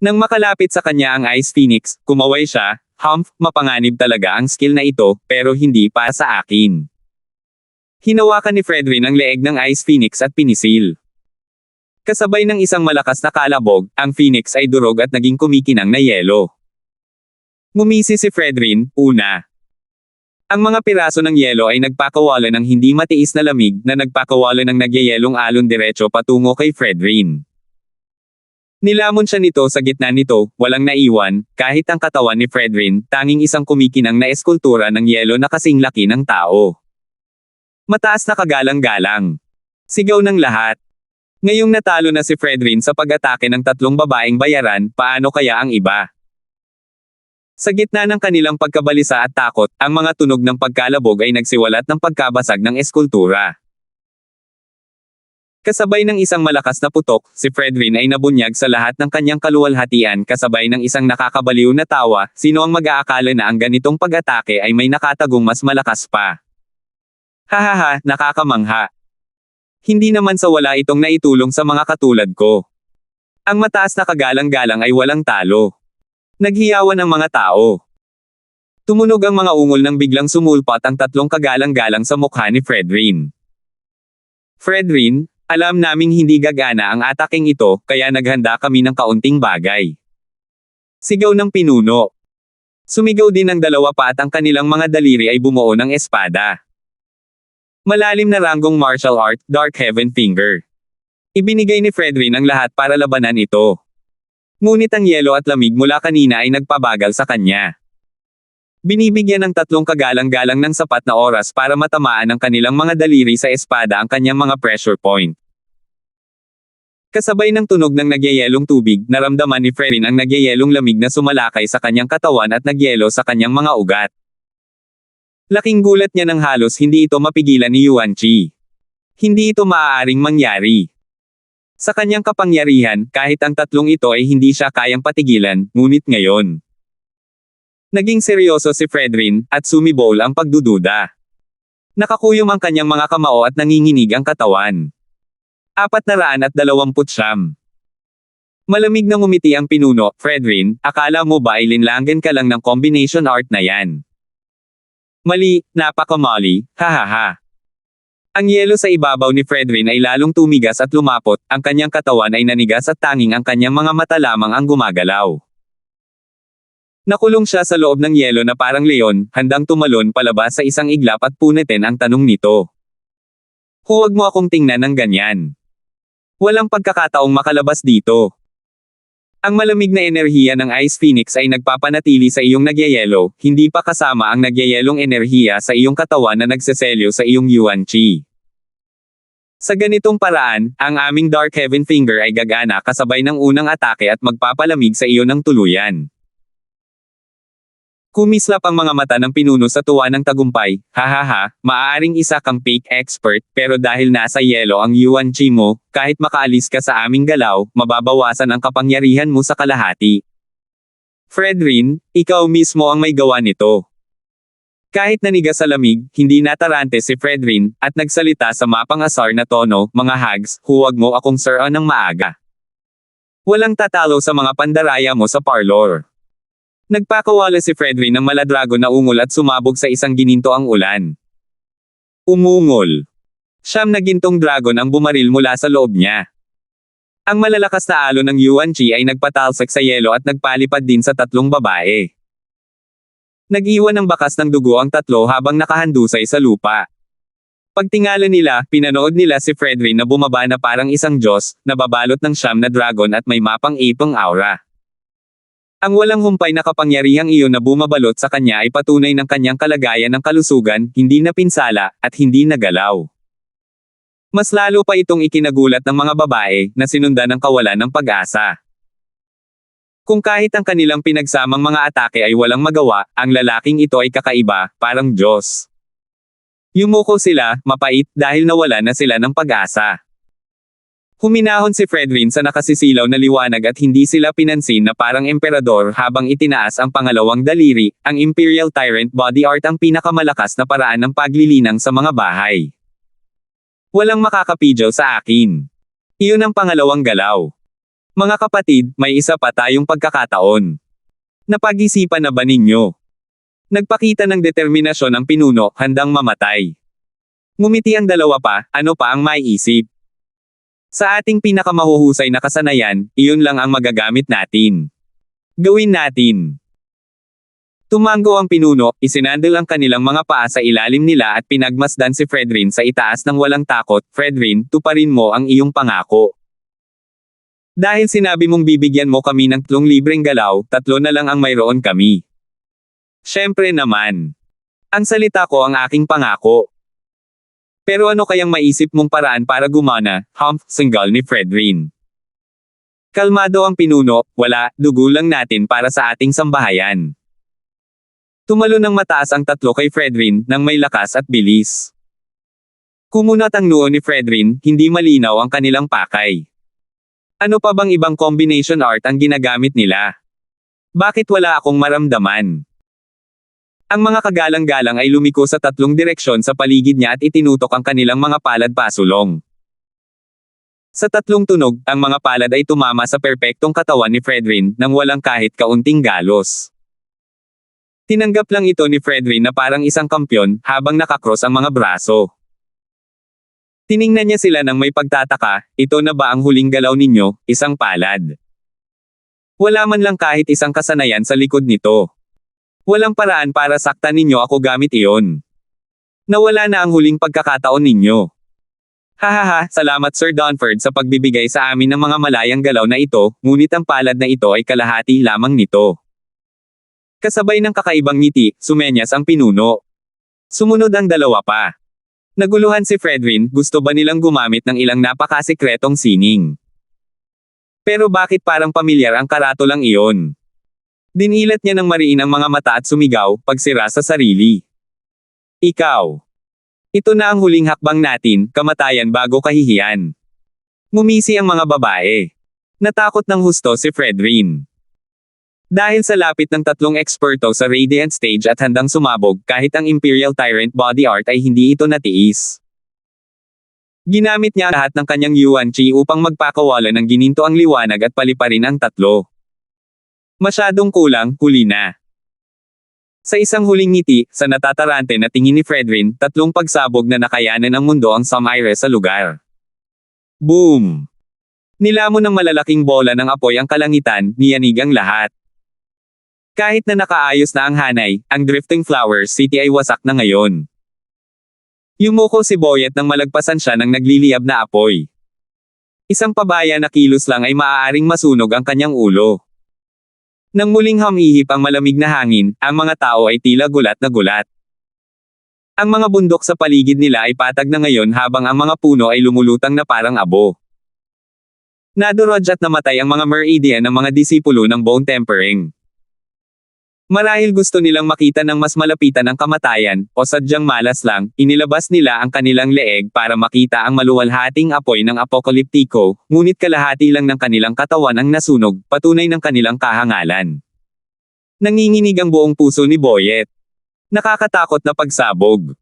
Nang makalapit sa kanya ang Ice Phoenix, kumaway siya, Humph, mapanganib talaga ang skill na ito, pero hindi pa sa akin. Hinawakan ni Fredrin ang leeg ng Ice Phoenix at pinisil. Kasabay ng isang malakas na kalabog, ang Phoenix ay durog at naging kumikinang na yelo. Ngumisi si Fredrin, una. Ang mga piraso ng yelo ay nagpakawala ng hindi matiis na lamig na nagpakawala ng nagyayelong alon diretso patungo kay Fredrin. Nilamon siya nito sa gitna nito, walang naiwan, kahit ang katawan ni Fredrin, tanging isang kumikinang na eskultura ng yelo na kasing laki ng tao. Mataas na kagalang-galang. Sigaw ng lahat. Ngayong natalo na si Fredrin sa pag-atake ng tatlong babaeng bayaran, paano kaya ang iba? Sa gitna ng kanilang pagkabalisa at takot, ang mga tunog ng pagkalabog ay nagsiwalat ng pagkabasag ng eskultura. Kasabay ng isang malakas na putok, si Fredrin ay nabunyag sa lahat ng kanyang kaluwalhatian kasabay ng isang nakakabaliw na tawa, sino ang mag-aakala na ang ganitong pag-atake ay may nakatagong mas malakas pa. Hahaha, nakakamangha. Hindi naman sa wala itong naitulong sa mga katulad ko. Ang mataas na kagalang-galang ay walang talo. Naghiyawan ang mga tao. Tumunog ang mga ungol nang biglang sumulpat ang tatlong kagalang-galang sa mukha ni Fredrin. Fredrin, alam naming hindi gagana ang ataking ito, kaya naghanda kami ng kaunting bagay. Sigaw ng pinuno. Sumigaw din ang dalawa pa at ang kanilang mga daliri ay bumuo ng espada. Malalim na ranggong martial art, Dark Heaven Finger. Ibinigay ni Fredrin ang lahat para labanan ito. Ngunit ang yelo at lamig mula kanina ay nagpabagal sa kanya. Binibigyan ng tatlong kagalang-galang ng sapat na oras para matamaan ang kanilang mga daliri sa espada ang kanyang mga pressure point. Kasabay ng tunog ng nagyayelong tubig, naramdaman ni Fredrin ang nagyayelong lamig na sumalakay sa kanyang katawan at nagyelo sa kanyang mga ugat. Laking gulat niya nang halos hindi ito mapigilan ni Yuan Chi. Hindi ito maaaring mangyari. Sa kanyang kapangyarihan, kahit ang tatlong ito ay hindi siya kayang patigilan, ngunit ngayon. Naging seryoso si Fredrin, at sumibol ang pagdududa. Nakakuyom ang kanyang mga kamao at nanginginig ang katawan. 429. Malamig na ngumiti ang pinuno, Fredrin, akala mo ba ay linlangan ka lang ng combination art na yan? Mali, napakamali, hahaha. Ang yelo sa ibabaw ni Fredrin ay lalong tumigas at lumapot, ang kanyang katawan ay nanigas at tanging ang kanyang mga mata lamang ang gumagalaw. Nakulong siya sa loob ng yelo na parang leon, handang tumalon palabas sa isang iglap at punitin ang tanong nito. Huwag mo akong tingnan ng ganyan. Walang pagkakataong makalabas dito. Ang malamig na enerhiya ng Ice Phoenix ay nagpapanatili sa iyong nagyayelo, hindi pa kasama ang nagyayelong enerhiya sa iyong katawan na nagseselyo sa iyong Yuan Chi. Sa ganitong paraan, ang aming Dark Heaven Finger ay gagana kasabay ng unang atake at magpapalamig sa iyo ng tuluyan. Kumislap ang mga mata ng pinuno sa tuwa ng tagumpay, hahaha, maaaring isa kang fake expert, pero dahil nasa yelo ang Yuan Chi mo, kahit makaalis ka sa aming galaw, mababawasan ang kapangyarihan mo sa kalahati. Fredrin, ikaw mismo ang may gawa nito. Kahit naniga sa lamig, hindi natarante si Fredrin, at nagsalita sa mapang-asar na tono, mga hags, huwag mo akong siran ng maaga. Walang tatalo sa mga pandaraya mo sa parlor. Nagpakawala si Fredrin ng maladrago na ungol at sumabog sa isang gininto ang ulan. Umungol. Siyam na gintong dragon ang bumaril mula sa loob niya. Ang malalakas na alon ng Yuan Chi ay nagpatalsak sa yelo at nagpalipad din sa tatlong babae. Nag-iwan ng bakas ng dugo ang tatlo habang nakahandusay sa lupa. Pagtingala nila, pinanood nila si Fredrin na bumaba na parang isang Diyos, nababalot ng siyam na dragon at may mapang-ipang aura. Ang walang humpay na kapangyarihang iyon na bumabalot sa kanya ay patunay ng kanyang kalagayan ng kalusugan, hindi napinsala, at hindi nagalaw. Mas lalo pa itong ikinagulat ng mga babae, na sinundan ng kawalan ng pag-asa. Kung kahit ang kanilang pinagsamang mga atake ay walang magawa, ang lalaking ito ay kakaiba, parang Diyos. Yumuko sila, mapait, dahil nawala na sila ng pag-asa. Huminahon si Fredrin sa nakasisilaw na liwanag at hindi sila pinansin na parang emperador habang itinaas ang pangalawang daliri, ang Imperial Tyrant Body Art ang pinakamalakas na paraan ng paglilinang sa mga bahay. Walang makakapidyaw sa akin. Iyon ang pangalawang galaw. Mga kapatid, may isa pa tayong pagkakataon. Napag-isipan na ba ninyo? Nagpakita ng determinasyon ang pinuno, handang mamatay. Ngumiti ang dalawa pa, ano pa ang maiisip? Sa ating pinakamahuhusay na kasanayan, iyon lang ang magagamit natin. Gawin natin. Tumango ang pinuno, isinandal ang kanilang mga paa sa ilalim nila at pinagmasdan si Fredrin sa itaas ng walang takot. Fredrin, tuparin mo ang iyong pangako. Dahil sinabi mong bibigyan mo kami ng 3 libreng galaw, 3 na lang ang mayroon kami. Siyempre naman. Ang salita ko ang aking pangako. Pero ano kayang maisip mong paraan para gumana, singgal ni Fredrin. Kalmado ang pinuno, wala, dugo lang natin para sa ating sambahayan. Tumalo ng mataas ang 3 kay Fredrin, nang may lakas at bilis. Kumunat ang noo ni Fredrin, hindi malinaw ang kanilang pakay. Ano pa bang ibang combination art ang ginagamit nila? Bakit wala akong maramdaman? Ang mga kagalang-galang ay lumiko sa 3 direksyon sa paligid niya at itinutok ang kanilang mga palad pasulong. Sa 3 tunog, ang mga palad ay tumama sa perpektong katawan ni Fredrin, nang walang kahit kaunting galos. Tinanggap lang ito ni Fredrin na parang isang kampyon, habang nakakross ang mga braso. Tiningnan niya sila nang may pagtataka, ito na ba ang huling galaw ninyo, isang palad? Wala man lang kahit isang kasanayan sa likod nito. Walang paraan para saktan ninyo ako gamit iyon. Nawala na ang huling pagkakataon ninyo. Hahaha, salamat Sir Donford sa pagbibigay sa amin ng mga malayang galaw na ito, ngunit ang palad na ito ay kalahati lamang nito. Kasabay ng kakaibang ngiti, sumenyas ang pinuno. Sumunod ang dalawa pa. Naguluhan si Fredrin, gusto ba nilang gumamit ng ilang napakasikretong sining? Pero bakit parang pamilyar ang karatolang iyon? Dinilat niya ng mariin ang mga mata at sumigaw, pagsira sa sarili. Ikaw. Ito na ang huling hakbang natin, kamatayan bago kahihiyan. Ngumisi ang mga babae. Natakot ng husto si Fredrin. Dahil sa lapit ng 3 eksperto sa Radiant Stage at handang sumabog, kahit ang Imperial Tyrant Body Art ay hindi ito natiis. Ginamit niya lahat ng kanyang Yuan Chi upang magpakawala ng gininto ang liwanag at paliparin ang 3. Masyadong kulang, huli na. Sa isang huling ngiti, sa natatarante na tingin ni Fredrin, 3 pagsabog na nakayanan ang mundo ang Samaire sa lugar. Boom! Nilamon ng malalaking bola ng apoy ang kalangitan, niyanig ang lahat. Kahit na nakaayos na ang hanay, ang Drifting Flowers City ay wasak na ngayon. Yumuko si Boyet nang malagpasan siya ng nagliliyab na apoy. Isang pabaya na kilos lang ay maaaring masunog ang kanyang ulo. Nang muling humihip ang malamig na hangin, ang mga tao ay tila gulat na gulat. Ang mga bundok sa paligid nila ay patag na ngayon habang ang mga puno ay lumulutang na parang abo. Nadurog at namatay ang mga Meridian ng mga disipulo ng Bone Tempering. Marahil gusto nilang makita ng mas malapitan ang kamatayan, o sadyang malas lang, inilabas nila ang kanilang leeg para makita ang maluwalhating apoy ng apokaliptiko, ngunit kalahati lang ng kanilang katawan ang nasunog, patunay ng kanilang kahangalan. Nanginginig ang buong puso ni Boyet. Nakakatakot na pagsabog.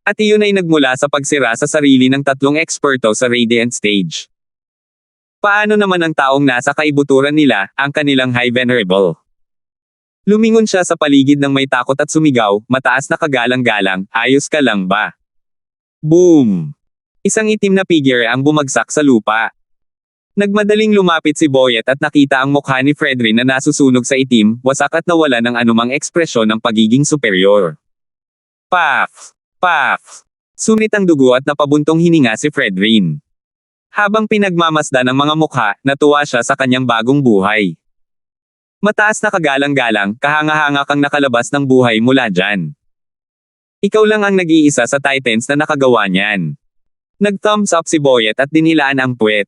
At iyon ay nagmula sa pagsira sa sarili ng tatlong eksperto sa Radiant Stage. Paano naman ang taong nasa kaibuturan nila, ang kanilang High Venerable? Lumingon siya sa paligid ng may takot at sumigaw, mataas na kagalang-galang, ayos ka lang ba? Boom! Isang itim na figure ang bumagsak sa lupa. Nagmadaling lumapit si Boyet at nakita ang mukha ni Fredrin na nasusunog sa itim, wasak at nawala ng anumang ekspresyon ng pagiging superior. Paf! Paf! Sunit ang dugo at napabuntong hininga si Fredrin. Habang pinagmamasdan ang mga mukha, natuwa siya sa kanyang bagong buhay. Mataas na kagalang-galang, kahanga-hanga kang nakalabas ng buhay mula dyan. Ikaw lang ang nag-iisa sa Titans na nakagawa niyan. Nag-thumbs up si Boyet at dinilaan ang puwet.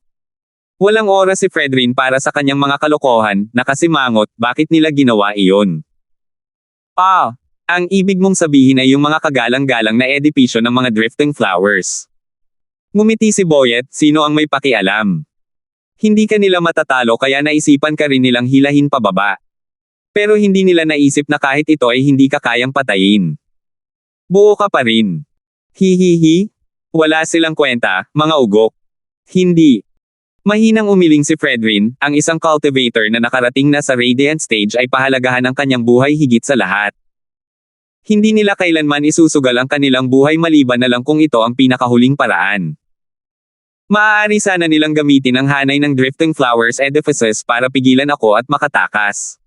Walang oras si Fredrin para sa kanyang mga kalokohan, nakasimangot, bakit nila ginawa iyon? Ang ibig mong sabihin ay yung mga kagalang-galang na edipisyo ng mga drifting flowers. Ngumiti si Boyet, sino ang may pakialam? Hindi ka nila matatalo kaya naisipan ka rin nilang hilahin pababa. Pero hindi nila naisip na kahit ito ay hindi ka kayang patayin. Buo ka pa rin. Hihihi. Wala silang kwenta, mga ugok. Hindi. Mahinang umiling si Fredrin, ang isang cultivator na nakarating na sa Radiant Stage ay pahalagahan ang kanyang buhay higit sa lahat. Hindi nila kailanman isusugal ang kanilang buhay maliban na lang kung ito ang pinakahuling paraan. Maaari sana nilang gamitin ang hanay ng Drifting Flowers edifices para pigilan ako at makatakas.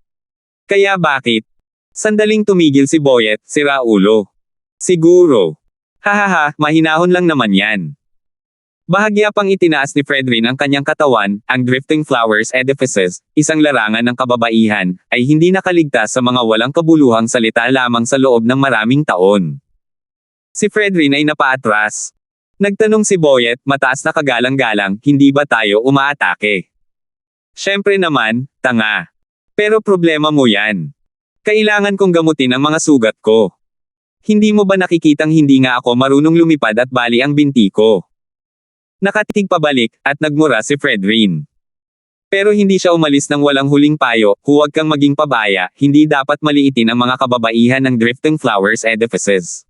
Kaya bakit? Sandaling tumigil si Boyet, sira ulo. Siguro. Hahaha, mahinahon lang naman yan. Bahagya pang itinaas ni Fredrin ang kanyang katawan, ang Drifting Flowers edifices, isang larangan ng kababaihan, ay hindi nakaligtas sa mga walang kabuluhang salita lamang sa loob ng maraming taon. Si Fredrin ay napaatras. Nagtanong si Boyet, mataas na kagalang-galang, hindi ba tayo umaatake? Siyempre naman, tanga. Pero problema mo yan. Kailangan kong gamutin ang mga sugat ko. Hindi mo ba nakikitang hindi nga ako marunong lumipad at bali ang binti ko? Nakatitig pabalik, at nagmura si Fredrin. Pero hindi siya umalis ng walang huling payo, huwag kang maging pabaya, hindi dapat maliitin ang mga kababaihan ng Drifting Flowers edifices.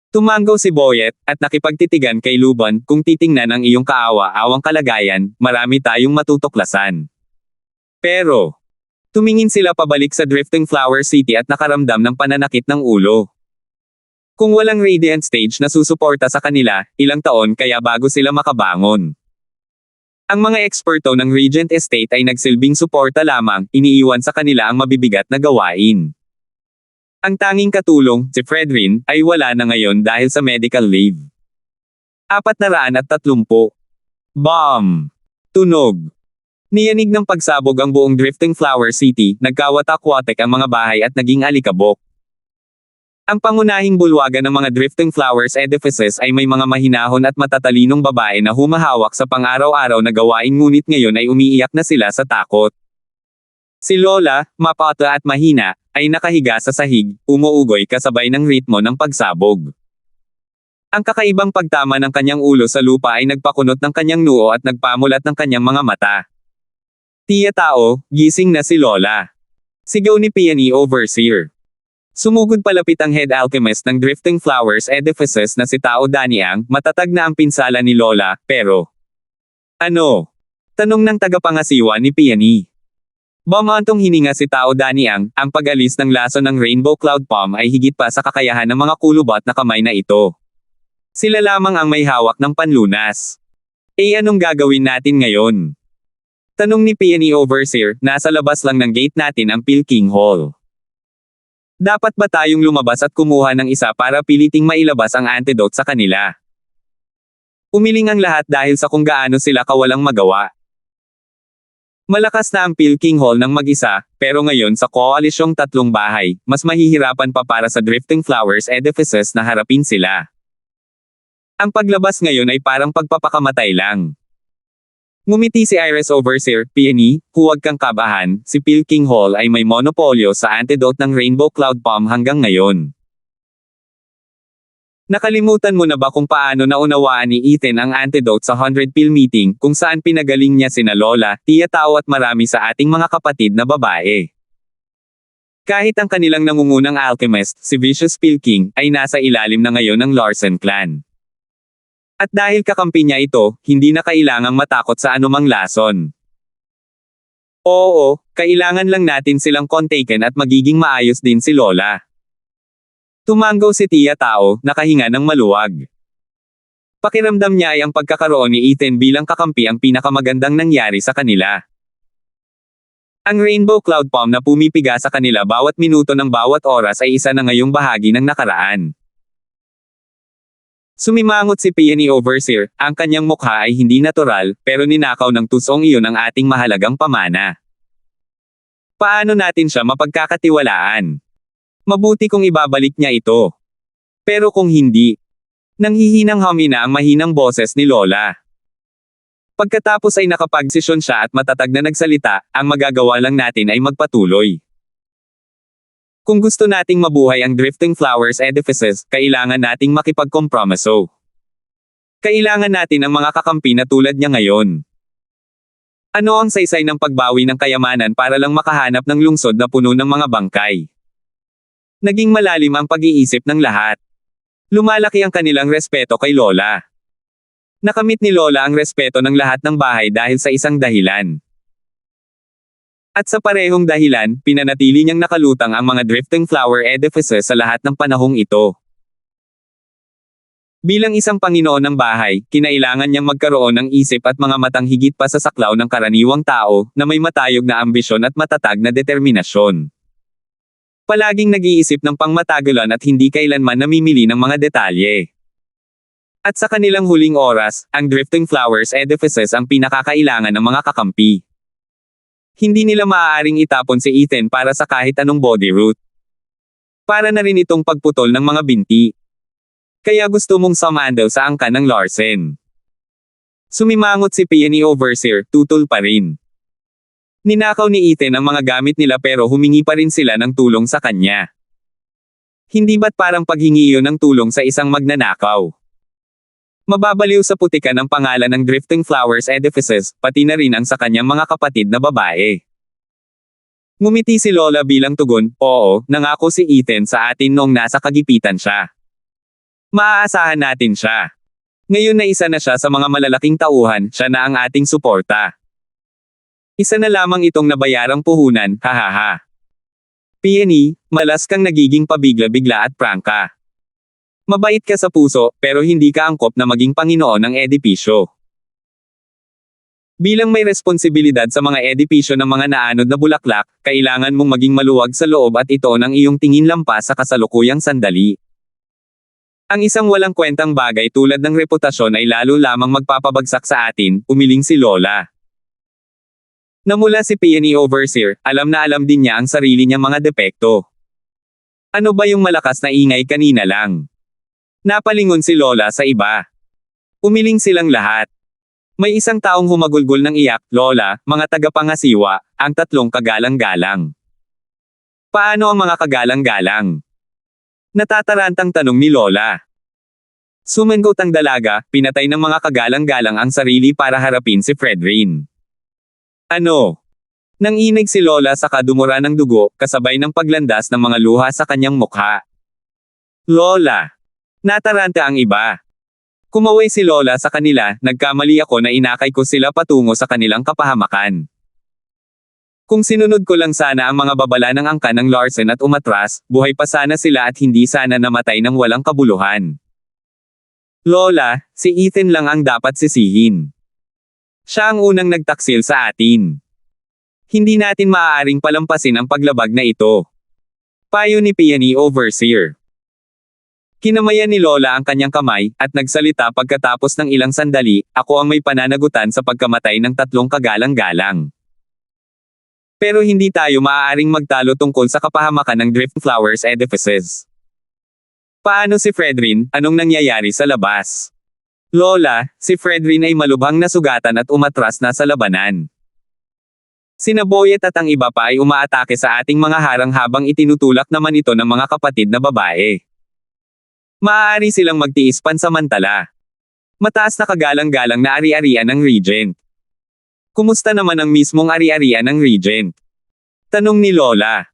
Tumanggaw si Boyet, at nakipagtitigan kay Luban, kung titingnan ang iyong kaawa-awang kalagayan, marami tayong matutuklasan. Pero, tumingin sila pabalik sa Drifting Flower City at nakaramdam ng pananakit ng ulo. Kung walang Radiant Stage na susuporta sa kanila, ilang taon kaya bago sila makabangon. Ang mga eksperto ng Regent Estate ay nagsilbing suporta lamang, iniiwan sa kanila ang mabibigat na gawain. Ang tanging katulong, si Fredrin, ay wala na ngayon dahil sa medical leave. 430. Bomb! Tunog! Niyanig ng pagsabog ang buong Drifting Flower City, nagkawatak-watek ang mga bahay at naging alikabok. Ang pangunahing bulwagan ng mga Drifting Flowers edifices ay may mga mahinahon at matatalinong babae na humahawak sa pang-araw-araw na gawain ngunit ngayon ay umiiyak na sila sa takot. Si Lola, mapata at mahina, ay nakahiga sa sahig, umuugoy kasabay ng ritmo ng pagsabog. Ang kakaibang pagtama ng kanyang ulo sa lupa ay nagpakunot ng kanyang noo at nagpamulat ng kanyang mga mata. Tiya tao, gising na si Lola. Sigaw ni Peony Overseer. Sumugod palapit ang head alchemist ng Drifting Flowers edifices na si Tao Daniang, matatag na ang pinsala ni Lola, pero... Ano? Tanong ng tagapangasiwa ni Peony. Bumantong hininga si Tao Daniang, ang pag-alis ng laso ng Rainbow Cloud Palm ay higit pa sa kakayahan ng mga kulubot na kamay na ito. Sila lamang ang may hawak ng panlunas. Anong gagawin natin ngayon? Tanong ni Peony Overseer, nasa labas lang ng gate natin ang Pilking Hall. Dapat ba tayong lumabas at kumuha ng isa para piliting mailabas ang antidote sa kanila? Umiling ang lahat dahil sa kung gaano sila kawalang magawa. Malakas na ang Pilking Hall ng mag-isa, pero ngayon sa koalisyong tatlong bahay, mas mahihirapan pa para sa Drifting Flowers edifices na harapin sila. Ang paglabas ngayon ay parang pagpapakamatay lang. Ngumiti si Iris Overseer, Peony, huwag kang kabahan, si Pilking Hall ay may monopolyo sa antidote ng Rainbow Cloud Palm hanggang ngayon. Nakalimutan mo na ba kung paano naunawaan ni Ethan ang antidote sa 100-pill meeting kung saan pinagaling niya sina Lola, Tia Tao at marami sa ating mga kapatid na babae? Kahit ang kanilang nangungunang alchemist, si Vicious Pilking, ay nasa ilalim na ngayon ng Larsen clan. At dahil kakampi niya ito, hindi na kailangang matakot sa anumang lason. Oo, kailangan lang natin silang kontaken at magiging maayos din si Lola. Tumanggaw si Tia Tao, nakahinga ng maluwag. Pakiramdam niya ay ang pagkakaroon ni Ethan bilang kakampi ang pinakamagandang nangyari sa kanila. Ang Rainbow Cloud Palm na pumipiga sa kanila bawat minuto ng bawat oras ay isa na ngayong bahagi ng nakaraan. Sumimangot si Peony Overseer, ang kanyang mukha ay hindi natural, pero ninakaw ng tusong iyon ang ating mahalagang pamana. Paano natin siya mapagkakatiwalaan? Mabuti kung ibabalik niya ito. Pero kung hindi, nanghihinang hamina ang mahinang boses ni Lola. Pagkatapos ay nakapagsisyon siya at matatag na nagsalita, ang magagawa lang natin ay magpatuloy. Kung gusto nating mabuhay ang Drifting Flowers edifices, kailangan nating makipagkompromiso. Kailangan natin ang mga kakampi na tulad niya ngayon. Ano ang saysay ng pagbawi ng kayamanan para lang makahanap ng lungsod na puno ng mga bangkay? Naging malalim ang pag-iisip ng lahat. Lumalaki ang kanilang respeto kay Lola. Nakamit ni Lola ang respeto ng lahat ng bahay dahil sa isang dahilan. At sa parehong dahilan, pinanatili niyang nakalutang ang mga Drifting Flower edifices sa lahat ng panahong ito. Bilang isang Panginoon ng bahay, kinailangan niyang magkaroon ng isip at mga matang higit pa sa saklaw ng karaniwang tao, na may matayog na ambisyon at matatag na determinasyon. Palaging nag-iisip ng pangmatagalan at hindi kailanman namimili ng mga detalye. At sa kanilang huling oras, ang Drifting Flowers edifices ang pinakakailangan ng mga kakampi. Hindi nila maaaring itapon si Ethan para sa kahit anong body root. Para na rin itong pagputol ng mga binti. Kaya gusto mong sumando sa angkan ng Larsen. Sumimangot si Peony Overseer, tutol pa rin. Ninakaw ni Ethan ang mga gamit nila pero humingi pa rin sila ng tulong sa kanya. Hindi ba't parang paghingi iyon ng tulong sa isang magnanakaw? Mababaliw sa putikan ang pangalan ng Drifting Flowers edifices, pati na rin ang sa kanyang mga kapatid na babae. Ngumiti si Lola bilang tugon, oo, nangako si Ethan sa atin noong nasa kagipitan siya. Maaasahan natin siya. Ngayon na isa na siya sa mga malalaking tauhan, siya na ang ating suporta. Isa na lamang itong nabayarang puhunan, hahaha. Peony, malas kang nagiging pabigla-bigla at prangka. Mabait ka sa puso, pero hindi ka angkop na maging Panginoon ng edipisyo. Bilang may responsibilidad sa mga edipisyo ng mga naanod na bulaklak, kailangan mong maging maluwag sa loob at ito ang iyong tingin lampas sa kasalukuyang sandali. Ang isang walang kwentang bagay tulad ng reputasyon ay lalo lamang magpapabagsak sa atin, umiling si Lola. Namula si Peony Overseer, alam na alam din niya ang sarili niyang mga depekto. Ano ba yung malakas na ingay kanina lang? Napalingon si Lola sa iba. Umiling silang lahat. May isang taong humagulgol ng iyak, Lola, mga tagapangasiwa, ang tatlong kagalang-galang. Paano ang mga kagalang-galang? Natatarantang tanong ni Lola. Sumangot ang dalaga, pinatay ng mga kagalang-galang ang sarili para harapin si Fredrin. Ano? Nanginig si Lola sa kadumura ng dugo, kasabay ng paglandas ng mga luha sa kanyang mukha. Lola! Nataranta ang iba. Kumaway si Lola sa kanila, nagkamali ako na inakay ko sila patungo sa kanilang kapahamakan. Kung sinunod ko lang sana ang mga babala ng angkan ng Larsen at umatras, buhay pa sana sila at hindi sana namatay ng walang kabuluhan. Lola, si Ethan lang ang dapat sisihin. Siya ang unang nagtaksil sa atin. Hindi natin maaaring palampasin ang paglabag na ito. Payo ni Peony Overseer. Kinamayan ni Lola ang kanyang kamay, at nagsalita pagkatapos ng ilang sandali, ako ang may pananagutan sa pagkamatay ng tatlong kagalang-galang. Pero hindi tayo maaaring magtalo tungkol sa kapahamakan ng drift flowers edifices. Paano si Fredrin? Anong nangyayari sa labas? Lola, si Fredrin ay malubhang nasugatan at umatras na sa labanan. Sina Boyet at ang iba pa ay umaatake sa ating mga harang habang itinutulak naman ito ng mga kapatid na babae. Maaari silang magtiis pansamantala. Mataas na kagalang-galang na ari-arian ng Regent. Kumusta naman ang mismong ari-arian ng Regent? Tanong ni Lola.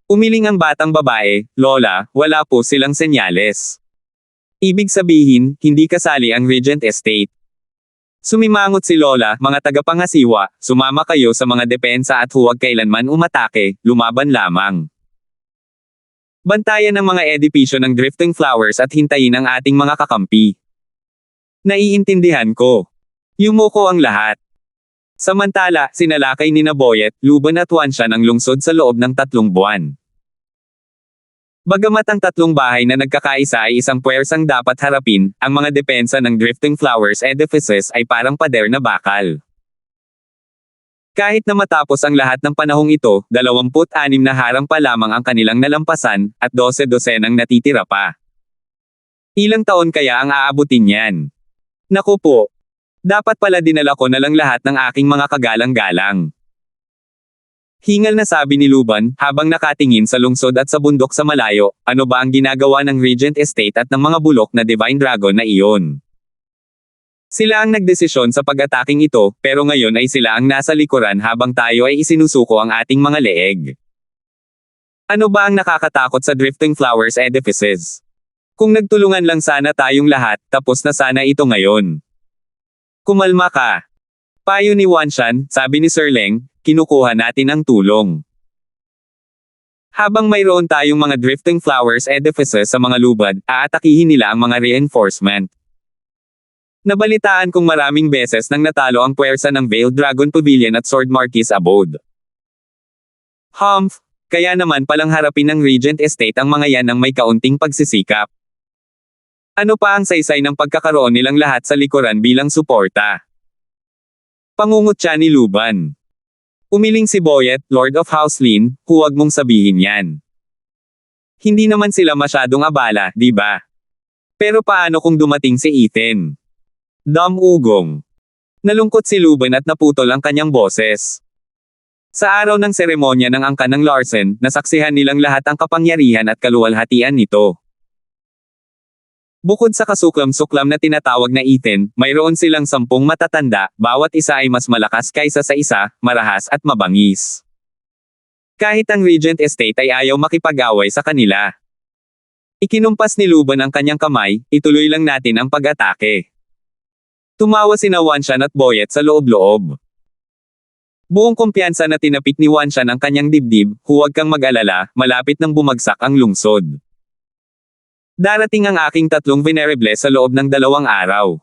Umiling ang batang babae, Lola, wala po silang senyales. Ibig sabihin, hindi kasali ang Regent Estate. Sumimangot si Lola, mga tagapangasiwa, sumama kayo sa mga depensa at huwag kailanman umatake, lumaban lamang. Bantayan ang mga edipisyo ng drifting flowers at hintayin ang ating mga kakampi. Naiintindihan ko. Yumuko ang lahat. Samantala, sinalakay ni Boyet, Luban at Wanshan ang lungsod sa loob ng 3 buwan. Bagamat ang 3 bahay na nagkakaisa ay isang puwersang dapat harapin, ang mga depensa ng drifting flowers edifices ay parang pader na bakal. Kahit na matapos ang lahat ng panahong ito, 26 na harang pa lamang ang kanilang nalampasan, at 12 dosenang natitira pa. Ilang taon kaya ang aabutin yan? Naku po! Dapat pala dinala ko na lang lahat ng aking mga kagalang-galang. Hingal na sabi ni Luban, habang nakatingin sa lungsod at sa bundok sa malayo, ano ba ang ginagawa ng Regent Estate at ng mga bulok na Divine Dragon na iyon? Sila ang nagdesisyon sa pag-ataking ito, pero ngayon ay sila ang nasa likuran habang tayo ay isinusuko ang ating mga leeg. Ano ba ang nakakatakot sa drifting flowers edifices? Kung nagtulungan lang sana tayong lahat, tapos na sana ito ngayon. Kumalma ka. Payo ni Wanshan, sabi ni Sir Leng, kinukuha natin ang tulong. Habang mayroon tayong mga drifting flowers edifices sa mga lubad, aatakihin nila ang mga reinforcement. Nabalitaan kong maraming beses nang natalo ang puwersa ng Veiled Dragon Pavilion at Sword Marquis Abode. Kaya naman palang harapin ng Regent Estate ang mga yan ng may kaunting pagsisikap. Ano pa ang saysay ng pagkakaroon nilang lahat sa likuran bilang suporta? Pangungutya ni Luban. Umiling si Boyet, Lord of Houselin, huwag mong sabihin yan. Hindi naman sila masyadong abala, di ba? Pero paano kung dumating si Ethan? Ugong. Nalungkot si Luban at naputol ang kanyang boses. Sa araw ng seremonya ng angkan ng Larsen, nasaksihan nilang lahat ang kapangyarihan at kaluwalhatian nito. Bukod sa kasuklam-suklam na tinatawag na Ethan, mayroon silang 10 matatanda, bawat isa ay mas malakas kaysa sa isa, marahas at mabangis. Kahit ang Regent Estate ay ayaw makipag-away sa kanila. Ikinumpas ni Luban ang kanyang kamay, ituloy lang natin ang pag-atake. Tumawa sina Wanshan at Boyet sa loob-loob. Buong kumpiyansa na tinapik ni Wanshan ang kanyang dibdib, huwag kang mag-alala, malapit nang bumagsak ang lungsod. Darating ang aking 3 venerables sa loob ng 2 araw.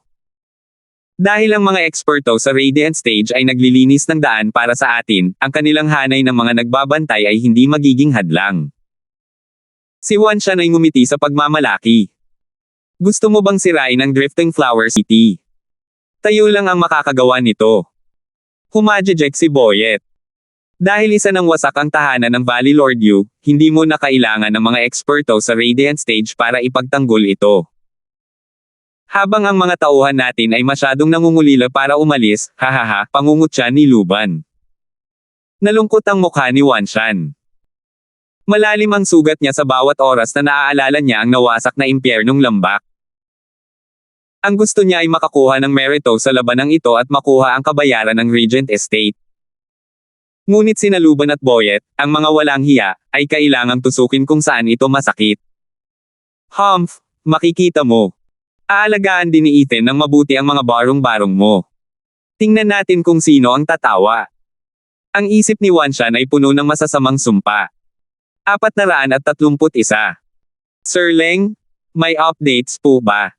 Dahil ang mga eksperto sa Radiant Stage ay naglilinis ng daan para sa atin, ang kanilang hanay ng mga nagbabantay ay hindi magiging hadlang. Si Wanshan ay ngumiti sa pagmamalaki. Gusto mo bang sirain ang Drifting Flower City? Tayo lang ang makakagawa nito. Humajejek si Boyet. Dahil isa ng wasak ang tahanan ng Valley Lord Yu, hindi mo na kailangan ng mga eksperto sa Radiant Stage para ipagtanggol ito. Habang ang mga tauhan natin ay masyadong nangungulila para umalis, hahaha, pangungutya ni Luban. Nalungkot ang mukha ni Wanshan. Malalim ang sugat niya sa bawat oras na naaalala niya ang nawasak na impyernong lambak. Ang gusto niya ay makakuha ng merito sa labanang ito at makuha ang kabayaran ng Regent Estate. Ngunit sina Luban at Boyet, ang mga walang hiya, ay kailangang tusukin kung saan ito masakit. Makikita mo. Aalagaan din ni Ethan ng mabuti ang mga barong-barong mo. Tingnan natin kung sino ang tatawa. Ang isip ni Wanshan ay puno ng masasamang sumpa. 431. Sir Leng, may updates po ba?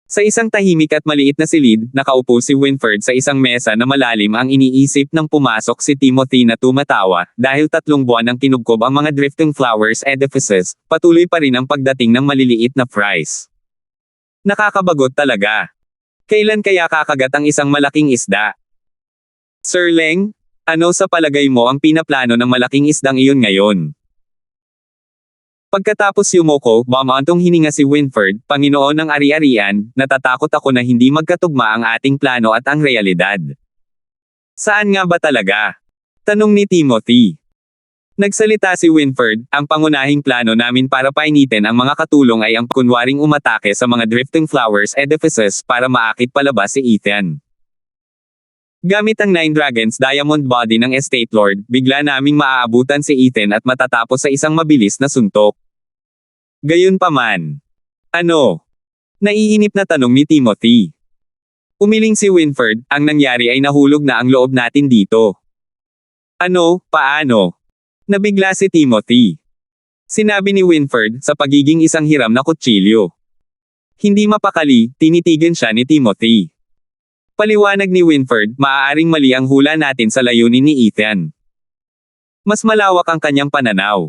Sa isang tahimik at maliit na silid, nakaupo si Winford sa isang mesa na malalim ang iniisip nang pumasok si Timothy na tumatawa, dahil 3 buwan ang kinubkob ang mga drifting flowers edifices, patuloy pa rin ang pagdating ng maliliit na fries. Nakakabagot talaga. Kailan kaya kakagat ang isang malaking isda? Sir Leng, Ano sa palagay mo ang pinaplano ng malaking isdang iyon ngayon? Pagkatapos yumuko, bumantong hininga si Winford, Panginoon ng ari-arian, natatakot ako na hindi magkatugma ang ating plano at ang realidad. Saan nga ba talaga? Tanong ni Timothy. Nagsalita si Winford, ang pangunahing plano namin para painitin ang mga katulong ay ang kunwaring umatake sa mga drifting flowers edifices para maakit palabas si Ethan. Gamit ang Nine Dragons Diamond Body ng Estate Lord, bigla naming maaabutan si Ethan at matatapos sa isang mabilis na suntok. Gayunpaman. Ano? Naiinip na tanong ni Timothy. Umiling si Winford, ang nangyari ay nahulog na ang loob natin dito. Ano, paano? Nabigla si Timothy. Sinabi ni Winford, sa pagiging isang hiram na kutsilyo. Hindi mapakali, tinitigan siya ni Timothy. Paliwanag ni Winford, maaaring mali ang hula natin sa layunin ni Ethan. Mas malawak ang kanyang pananaw.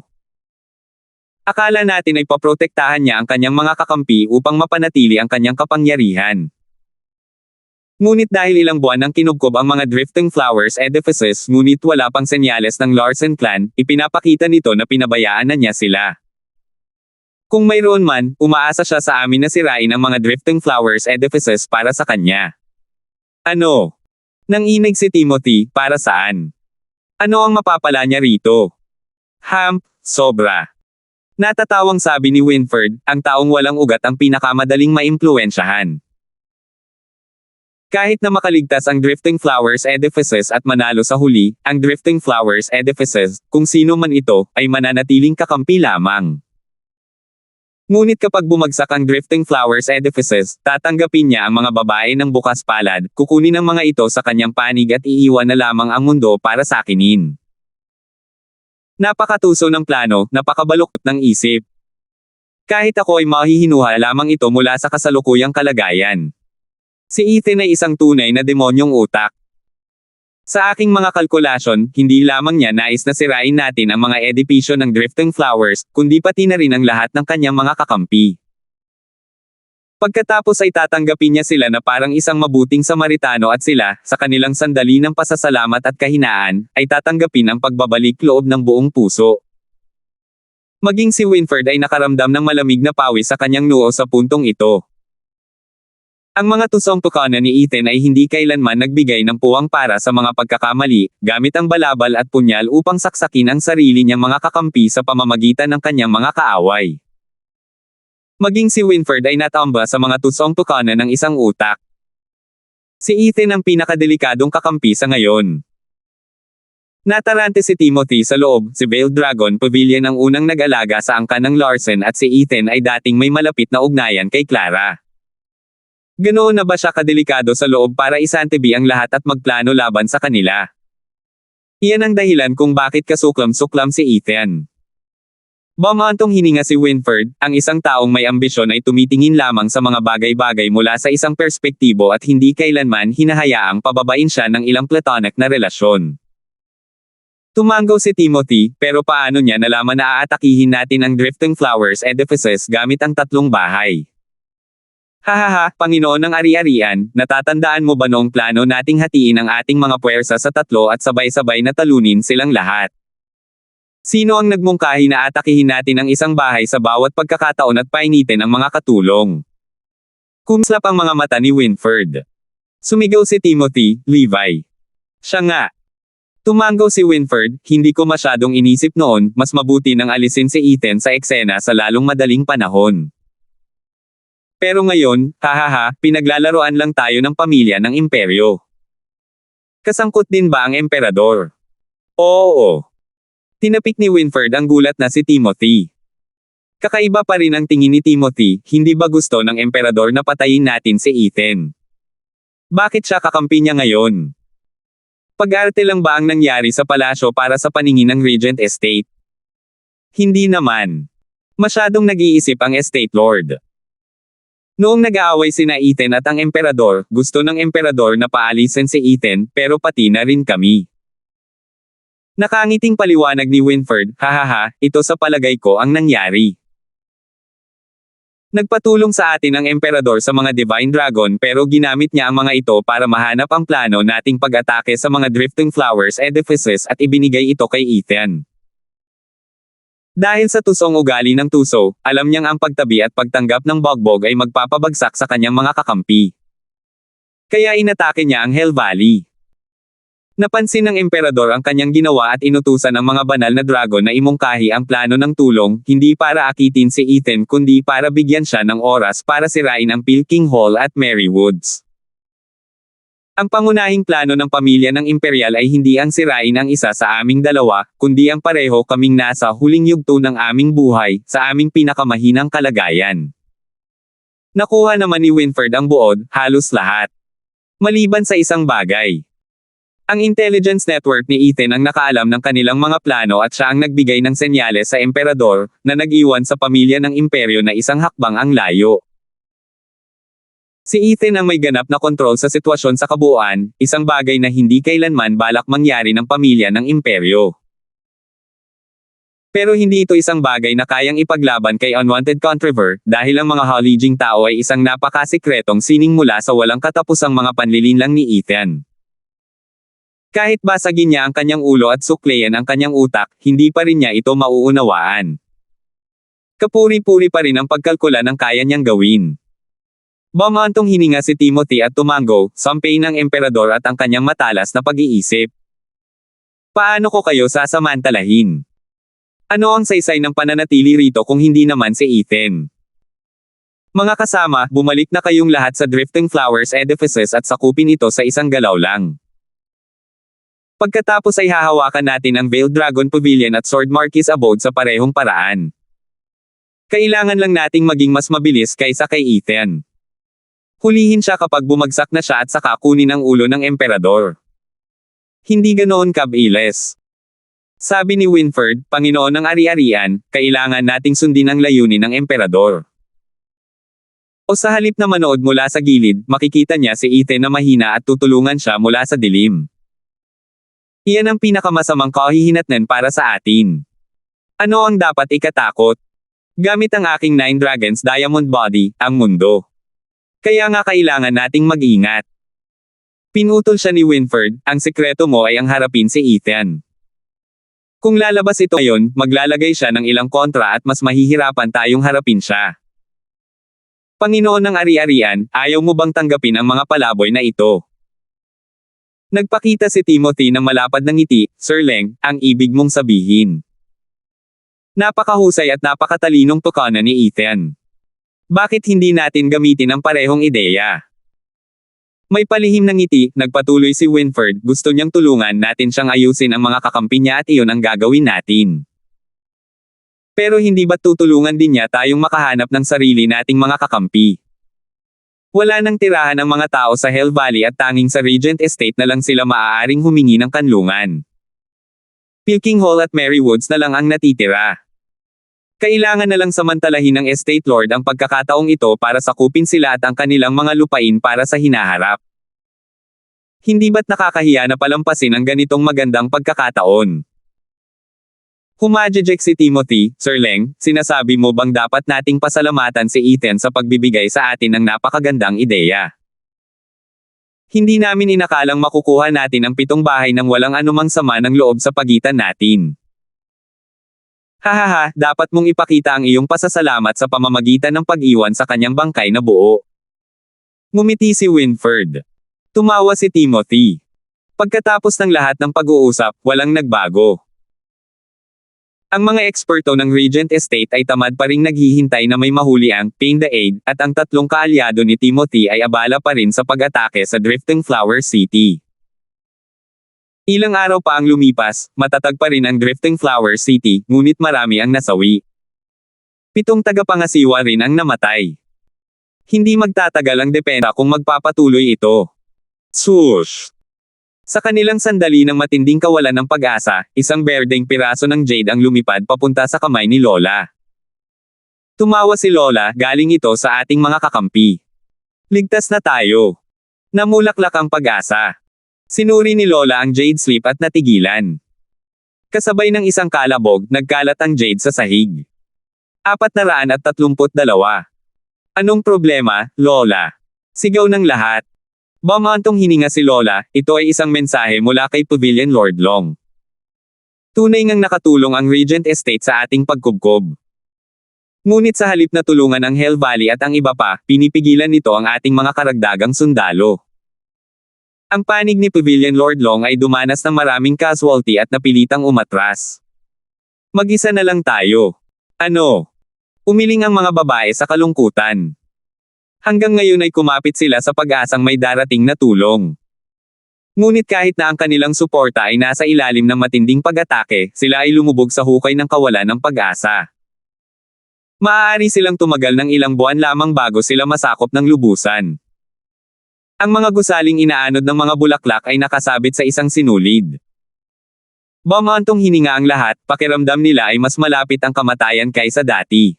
Akala natin ay paprotektahan niya ang kanyang mga kakampi upang mapanatili ang kanyang kapangyarihan. Ngunit dahil ilang buwan ang kinubkob ang mga drifting flowers edifices ngunit wala pang senyales ng Larsen clan, ipinapakita nito na pinabayaan na niya sila. Kung mayroon man, umaasa siya sa amin na sirain ang mga drifting flowers edifices para sa kanya. Ano? Nanginig si Timothy, para saan? Ano ang mapapala niya rito? Sobra. Natatawang sabi ni Winford, ang taong walang ugat ang pinakamadaling maimpluwensyahan. Kahit na makaligtas ang drifting flowers edifices at manalo sa huli, ang drifting flowers edifices, kung sino man ito, ay mananatiling kakampi lamang. Ngunit kapag bumagsak ang drifting flowers edifices, tatanggapin niya ang mga babae ng bukas palad, kukunin ang mga ito sa kanyang panig at iiwan na lamang ang mundo para sakinin. Napakatuso ng plano, napakabaluktot ng isip. Kahit ako ay mahihinuha lamang ito mula sa kasalukuyang kalagayan. Si Ethan ay isang tunay na demonyong utak. Sa aking mga kalkulasyon, hindi lamang niya nais na sirain natin ang mga edipisyo ng drifting flowers, kundi pati na rin ang lahat ng kanyang mga kakampi. Pagkatapos ay tatanggapin niya sila na parang isang mabuting Samaritano at sila, sa kanilang sandali ng pasasalamat at kahinaan, ay tatanggapin ang pagbabalik loob ng buong puso. Maging si Winford ay nakaramdam ng malamig na pawis sa kanyang noo sa puntong ito. Ang mga tusong tukana ni Ethan ay hindi kailanman nagbigay ng puwang para sa mga pagkakamali, gamit ang balabal at punyal upang saksakin ang sarili niyang mga kakampi sa pamamagitan ng kanyang mga kaaway. Maging si Winford ay natamba sa mga tusong tukana ng isang utak. Si Ethan ang pinakadelikadong kakampi sa ngayon. Natarante si Timothy sa loob, si Veiled Dragon Pavilion ang unang nag-alaga sa angkan ng Larsen at si Ethan ay dating may malapit na ugnayan kay Clara. Ganoon na ba siya kadelikado sa loob para isantabi ang lahat at magplano laban sa kanila? Iyan ang dahilan kung bakit kasuklam-suklam si Ethan. Bumantong hininga si Winford, ang isang taong may ambisyon ay tumitingin lamang sa mga bagay-bagay mula sa isang perspektibo at hindi kailanman hinahayaang pababain siya ng ilang platonic na relasyon. Tumanggaw si Timothy, pero paano niya nalaman na aatakihin natin ang drifting flowers edifices gamit ang tatlong bahay? Hahaha, Panginoon ng ari-arian, natatandaan mo ba noong plano nating hatiin ang ating mga puwersa sa tatlo at sabay-sabay na talunin silang lahat? Sino ang nagmungkahi na atakihin natin ang isang bahay sa bawat pagkakataon at painitin ang mga katulong? Kumslap ang mga mata ni Winford. Sumigaw si Timothy, Levi. Siya nga. Tumanggaw si Winford, hindi ko masyadong inisip noon, mas mabuti nang alisin si Ethan sa eksena sa lalong madaling panahon. Pero ngayon, hahaha, pinaglalaroan lang tayo ng pamilya ng imperyo. Kasangkot din ba ang emperador? Oo. Tinapik ni Winford ang gulat na si Timothy. Kakaiba pa rin ang tingin ni Timothy, hindi ba gusto ng emperador na patayin natin si Ethan? Bakit siya kakampi niya ngayon? Pag-arte lang ba ang nangyari sa palasyo para sa paningin ng Regent Estate? Hindi naman. Masyadong nag-iisip ang Estate Lord. Noong nag-aaway sina Ethan at ang emperador, gusto ng emperador na paalisin si Ethan, pero pati na rin kami. Nakangiting paliwanag ni Winford, hahaha, ito sa palagay ko ang nangyari. Nagpatulong sa atin ang emperador sa mga Divine Dragon pero ginamit niya ang mga ito para mahanap ang plano nating pag-atake sa mga Drifting Flowers edifices at ibinigay ito kay Ethan. Dahil sa tusong ugali ng Tuso, alam niyang ang pagtabi at pagtanggap ng Bogbog ay magpapabagsak sa kanyang mga kakampi. Kaya inatake niya ang Hell Valley. Napansin ng emperador ang kanyang ginawa at inutusan ang mga banal na dragon na imungkahi ang plano ng tulong, hindi para akitin si Ethan kundi para bigyan siya ng oras para sirain ang Pilking Hall at Merry Woods. Ang pangunahing plano ng pamilya ng Imperial ay hindi ang sirain ang isa sa aming dalawa, kundi ang pareho kaming nasa huling yugto ng aming buhay, sa aming pinakamahinang kalagayan. Nakuha naman ni Winford ang buod, halos lahat. Maliban sa isang bagay. Ang intelligence network ni Ethan ang nakaalam ng kanilang mga plano at siya ang nagbigay ng senyales sa emperador, na nag-iwan sa pamilya ng imperyo na isang hakbang ang layo. Si Ethan ang may ganap na kontrol sa sitwasyon sa kabuuan, isang bagay na hindi kailanman balak mangyari ng pamilya ng imperyo. Pero hindi ito isang bagay na kayang ipaglaban kay Unwanted Controver, dahil ang mga Halijing tao ay isang napakasikretong sining mula sa walang katapusang mga panlilinlang ni Ethan. Kahit basagin niya ang kanyang ulo at sukleyan ang kanyang utak, hindi pa rin niya ito mauunawaan. Kapuri-puri pa rin ang pagkalkula ng kaya niyang gawin. Bumantong hininga si Timothy at tumango, sampay ng emperador at ang kanyang matalas na pag-iisip. Paano ko kayo sasamantalahin? Ano ang saysay ng pananatili rito kung hindi naman si Ethan? Mga kasama, bumalik na kayong lahat sa Drifting Flowers edifices at sakupin ito sa isang galaw lang. Pagkatapos ay hahawakan natin ang Veiled Dragon Pavilion at Sword Marquis Abode sa parehong paraan. Kailangan lang nating maging mas mabilis kaysa kay Ethan. Hulihin siya kapag bumagsak na siya at saka kunin ang ulo ng emperador. Hindi ganoon kabilis. Sabi ni Winford, Panginoon ng Ari-Arian, kailangan nating sundin ang layunin ng emperador. O sa halip na manood mula sa gilid, makikita niya si Ethan na mahina at tutulungan siya mula sa dilim. Iyan ang pinakamasamang kahihinatnan para sa atin. Ano ang dapat ikatakot? Gamit ang aking 9 Dragons Diamond Body, ang mundo. Kaya nga kailangan nating mag-ingat. Pinutol siya ni Winford, ang sekreto mo ay ang harapin si Ethan. Kung lalabas ito ngayon, maglalagay siya ng ilang kontra at mas mahihirapan tayong harapin siya. Panginoon ng Ari-Arian, ayaw mo bang tanggapin ang mga palaboy na ito? Nagpakita si Timothy ng malapad na ngiti, Sir Leng, ang ibig mong sabihin. Napakahusay at napakatalinong tukana ni Ethan. Bakit hindi natin gamitin ang parehong ideya? May palihim ng ngiti, nagpatuloy si Winford, gusto niyang tulungan natin siyang ayusin ang mga kakampi niya at iyon ang gagawin natin. Pero hindi ba't tutulungan din niya tayong makahanap ng sarili nating mga kakampi? Wala nang tirahan ang mga tao sa Hell Valley at tanging sa Regent Estate na lang sila maaaring humingi ng kanlungan. Pilking Hall at Merry Woods na lang ang natitira. Kailangan na lang samantalahin ng Estate Lord ang pagkakataong ito para sakupin sila at ang kanilang mga lupain para sa hinaharap. Hindi ba't nakakahiya na palampasin ang ganitong magandang pagkakataon? Humajejek si Timothy, Sir Leng, sinasabi mo bang dapat nating pasalamatan si Ethan sa pagbibigay sa atin ng napakagandang ideya? Hindi namin inakalang makukuha natin ang 7 bahay nang walang anumang sama ng loob sa pagitan natin. Hahaha, dapat mong ipakita ang iyong pasasalamat sa pamamagitan ng pag-iwan sa kanyang bangkay na buo. Ngumiti si Winford. Tumawa si Timothy. Pagkatapos ng lahat ng pag-uusap, walang nagbago. Ang mga eksperto ng Regent Estate ay tamad pa ring naghihintay na may mahuli ang Pain the Aid, at ang 3 kaalyado ni Timothy ay abala pa rin sa pag-atake sa Drifting Flower City. Ilang araw pa ang lumipas, matatag pa rin ang Drifting Flower City, ngunit marami ang nasawi. 7 tagapangasiwa rin ang namatay. Hindi magtatagal ang dependa kung magpapatuloy ito. Swoosh! Sa kanilang sandali ng matinding kawalan ng pag-asa, isang berdeng piraso ng jade ang lumipad papunta sa kamay ni Lola. Tumawa si Lola, galing ito sa ating mga kakampi. Ligtas na tayo. Namulaklak ang pag-asa. Sinuri ni Lola ang jade slip at natigilan. Kasabay ng isang kalabog, nagkalat ang jade sa sahig. 432. Anong problema, Lola? Sigaw ng lahat. Bumantong hininga si Lola, ito ay isang mensahe mula kay Pavilion Lord Long. Tunay ngang nakatulong ang Regent Estate sa ating pagkubkob. Ngunit sa halip na tulungan ang Hell Valley at ang iba pa, pinipigilan nito ang ating mga karagdagang sundalo. Ang panig ni Pavilion Lord Long ay dumanas ng maraming casualty at napilitang umatras. Mag-isa na lang tayo. Ano? Umiling ang mga babae sa kalungkutan. Hanggang ngayon ay kumapit sila sa pag-asang may darating na tulong. Ngunit kahit na ang kanilang suporta ay nasa ilalim ng matinding pag-atake, sila ay lumubog sa hukay ng kawalan ng pag-asa. Maaari silang tumagal ng ilang buwan lamang bago sila masakop ng lubusan. Ang mga gusaling inaanod ng mga bulaklak ay nakasabit sa isang sinulid. Bumantong hininga ang lahat, pakiramdam nila ay mas malapit ang kamatayan kaysa dati.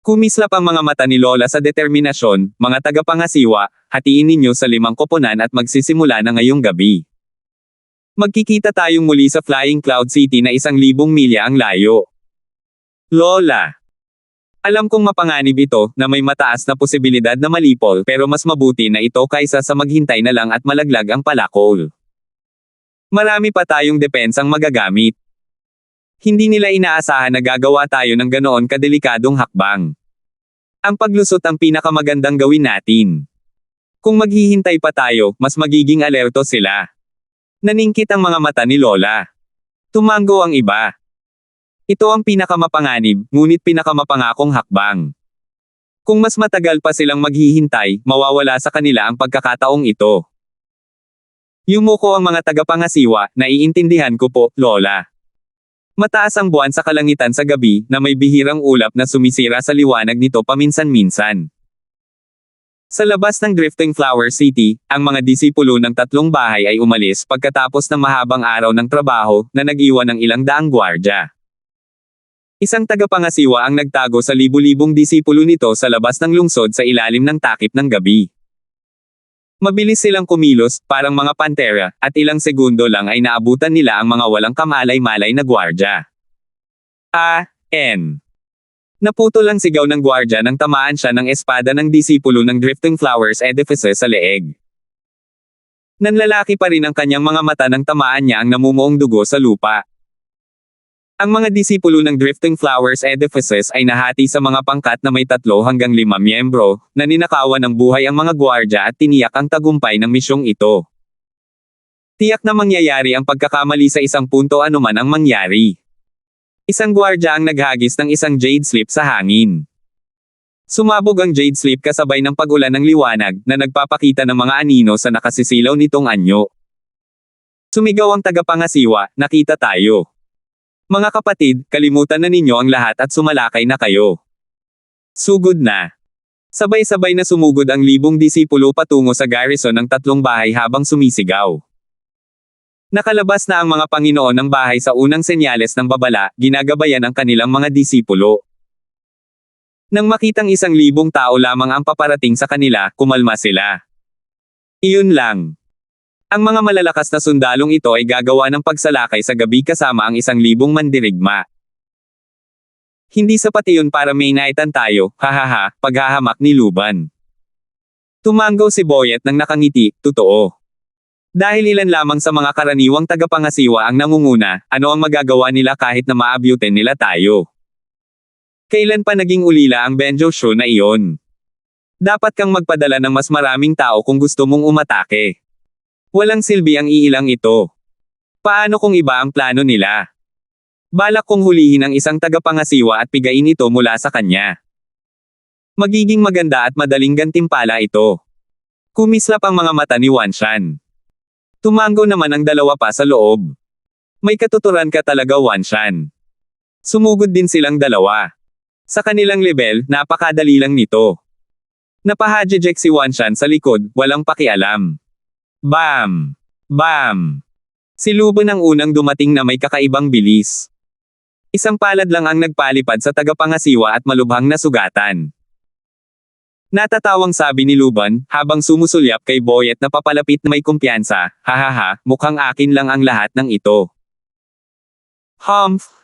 Kumislap ang mga mata ni Lola sa determinasyon, mga tagapangasiwa, hatiin ninyo sa 5 koponan at magsisimula na ngayong gabi. Magkikita tayong muli sa Flying Cloud City na 1,000 milya ang layo. Lola. Alam kong mapanganib ito, na may mataas na posibilidad na malipol, pero mas mabuti na ito kaysa sa maghintay na lang at malaglag ang palakol. Marami pa tayong depensang magagamit. Hindi nila inaasahan na gagawa tayo ng ganoon kadelikadong hakbang. Ang paglusot ang pinakamagandang gawin natin. Kung maghihintay pa tayo, mas magiging alerto sila. Naningkit ang mga mata ni Lola. Tumango ang iba. Ito ang pinakamapanganib, ngunit pinakamapangakong hakbang. Kung mas matagal pa silang maghihintay, mawawala sa kanila ang pagkakataong ito. Yumuko ang mga tagapangasiwa, naiintindihan ko po, Lola. Mataas ang buwan sa kalangitan sa gabi, na may bihirang ulap na sumisira sa liwanag nito paminsan-minsan. Sa labas ng Drifting Flower City, ang mga disipulo ng 3 bahay ay umalis pagkatapos ng mahabang araw ng trabaho, na nag-iwan ng ilang daang gwardya. Isang tagapangasiwa ang nagtago sa libu-libong disipulo nito sa labas ng lungsod sa ilalim ng takip ng gabi. Mabilis silang kumilos, parang mga pantera, at ilang segundo lang ay naabutan nila ang mga walang kamalay-malay na gwardya. Naputol ang sigaw ng gwardya nang tamaan siya ng espada ng disipulo ng Drifting Flowers Edifices sa leeg. Nanlalaki pa rin ang kanyang mga mata nang tamaan niya ang namumuong dugo sa lupa. Ang mga disipulo ng Drifting Flowers Edifices ay nahati sa mga pangkat na may 3 hanggang 5 miyembro, na ninakawan ng buhay ang mga gwardya at tiniyak ang tagumpay ng misyong ito. Tiyak na mangyayari ang pagkakamali sa isang punto anuman ang mangyari. Isang gwardya ang naghagis ng isang jade slip sa hangin. Sumabog ang jade slip kasabay ng pag-ulan ng liwanag, na nagpapakita ng mga anino sa nakasisilaw nitong anyo. Sumigaw ang tagapangasiwa, nakita tayo. Mga kapatid, kalimutan na ninyo ang lahat at sumalakay na kayo. Sugod na. Sabay-sabay na sumugod ang 1,000 disipulo patungo sa garrison ng 3 bahay habang sumisigaw. Nakalabas na ang mga Panginoon ng bahay sa unang senyales ng babala, ginagabayan ang kanilang mga disipulo. Nang makitang 1,000 tao lamang ang paparating sa kanila, kumalma sila. Iyon lang. Ang mga malalakas na sundalong ito ay gagawa ng pagsalakay sa gabi kasama ang 1,000 mandirigma. Hindi sapat iyon para may naitan tayo, hahaha, paghahamak ni Luban. Tumango si Boyet nang nakangiti, totoo. Dahil ilan lamang sa mga karaniwang tagapangasiwa ang nangunguna, ano ang magagawa nila kahit na maabyutin nila tayo? Kailan pa naging ulila ang Benjo show na iyon? Dapat kang magpadala ng mas maraming tao kung gusto mong umatake. Walang silbi ang iilang ito. Paano kung iba ang plano nila? Balak kong hulihin ang isang tagapangasiwa at pigain ito mula sa kanya. Magiging maganda at madaling gantimpala ito. Kumislap ang mga mata ni Wanshan. Tumango naman ang 2 pa sa loob. May katuturan ka talaga, Wanshan. Sumugod din silang 2. Sa kanilang level, napakadali lang nito. Napahajejek si Wanshan sa likod, walang pakialam. Bam! Bam! Si Luban ang unang dumating na may kakaibang bilis. Isang palad lang ang nagpalipad sa tagapangasiwa at malubhang na sugatan. Natatawang sabi ni Luban, habang sumusulyap kay Boyet na papalapit na may kumpiyansa, hahaha, mukhang akin lang ang lahat ng ito.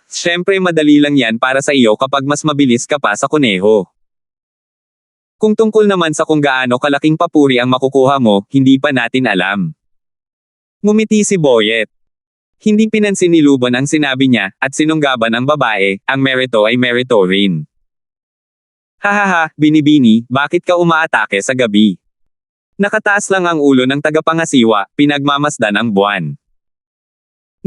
Syempre madali lang yan para sa iyo kapag mas mabilis ka pa sa kuneho. Kung tungkol naman sa kung gaano kalaking papuri ang makukuha mo, hindi pa natin alam. Ngumiti si Boyet. Hindi pinansin ni Luban ang sinabi niya, at sinunggaban ang babae, ang merito ay merito rin. Hahaha, binibini, bakit ka umaatake sa gabi? Nakataas lang ang ulo ng tagapangasiwa, pinagmamasdan ang buwan.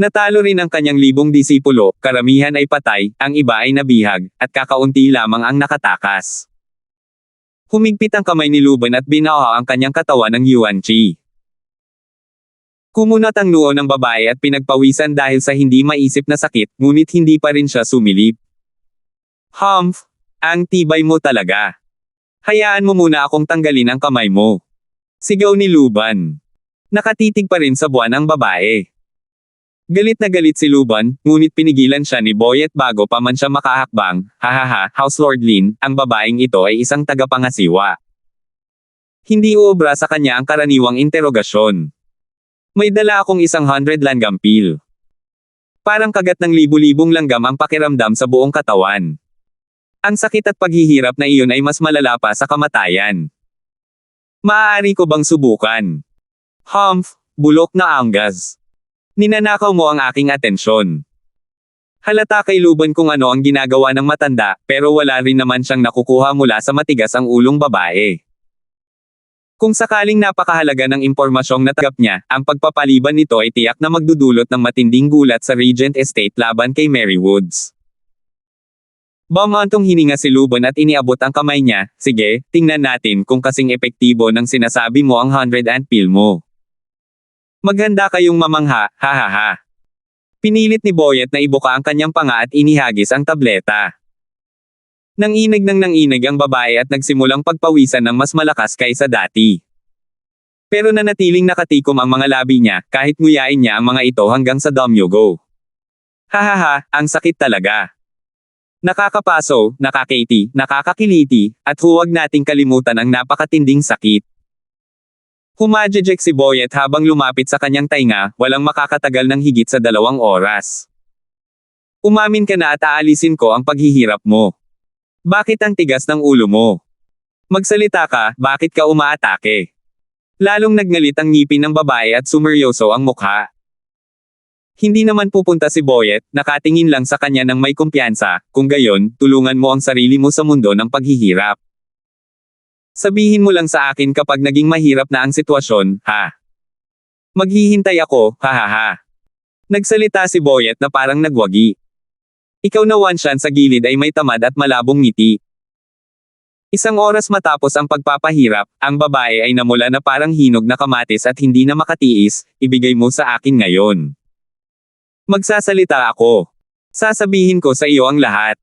Natalo rin ang kanyang 1,000 disipulo, karamihan ay patay, ang iba ay nabihag, at kakaunti lamang ang nakatakas. Humigpit ang kamay ni Luban at binaha ang kanyang katawan ng Yuan Chi. Kumunat ang noo ng babae at pinagpawisan dahil sa hindi maisip na sakit, ngunit hindi pa rin siya sumilip. Humph! Ang tibay mo talaga. Hayaan mo muna akong tanggalin ang kamay mo. Sigaw ni Luban. Nakatitig pa rin sa buwan ang babae. Galit na galit si Luban, ngunit pinigilan siya ni Boyet bago pa man siya makahakbang. Hahaha, House Lord Lin, ang babaeng ito ay isang tagapangasiwa. Hindi uobra sa kanya ang karaniwang interogasyon. May dala akong 100 langgampil. Parang kagat ng libu-libong langgam ang pakiramdam sa buong katawan. Ang sakit at paghihirap na iyon ay mas malala pa sa kamatayan. Maaari ko bang subukan? Humph, bulok na anggas. Ninanakaw mo ang aking atensyon. Halata kay Luban kung ano ang ginagawa ng matanda, pero wala rin naman siyang nakukuha mula sa matigas ang ulong babae. Kung sakaling napakahalaga ng impormasyong natagap niya, ang pagpapaliban nito ay tiyak na magdudulot ng matinding gulat sa Regent Estate laban kay Mary Woods. Bumantong hininga si Luban at iniabot ang kamay niya. Sige, tingnan natin kung kasing epektibo ng sinasabi mo ang 100 ant pill mo. Maghanda kayong mamangha, hahaha. Pinilit ni Boyet na ibuka ang kanyang panga at inihagis ang tableta. Nanginig ang babae at nagsimulang pagpawisan ng mas malakas kaysa dati. Pero nanatiling nakatikom ang mga labi niya, kahit nguyain niya ang mga ito hanggang sa damyogo. Hahaha, ang sakit talaga. Nakakapaso, nakakaiti, nakakakiliti, at huwag nating kalimutan ang napakatinding sakit. Humajejek si Boyet habang lumapit sa kanyang tainga, walang makakatagal ng higit sa 2 oras. Umamin ka na at aalisin ko ang paghihirap mo. Bakit ang tigas ng ulo mo? Magsalita ka, bakit ka umaatake? Lalong nagngalit ang ngipin ng babae at sumeryoso ang mukha. Hindi naman pupunta si Boyet, nakatingin lang sa kanya ng may kumpiyansa, kung gayon, tulungan mo ang sarili mo sa mundo ng paghihirap. Sabihin mo lang sa akin kapag naging mahirap na ang sitwasyon, ha? Maghihintay ako, hahaha. Nagsalita si Boyet na parang nagwagi. Ikaw na wansyan sa gilid ay may tamad at malabong ngiti. 1 oras matapos ang pagpapahirap, ang babae ay namula na parang hinog na kamatis at hindi na makatiis, ibigay mo sa akin ngayon. Magsasalita ako. Sasabihin ko sa iyo ang lahat.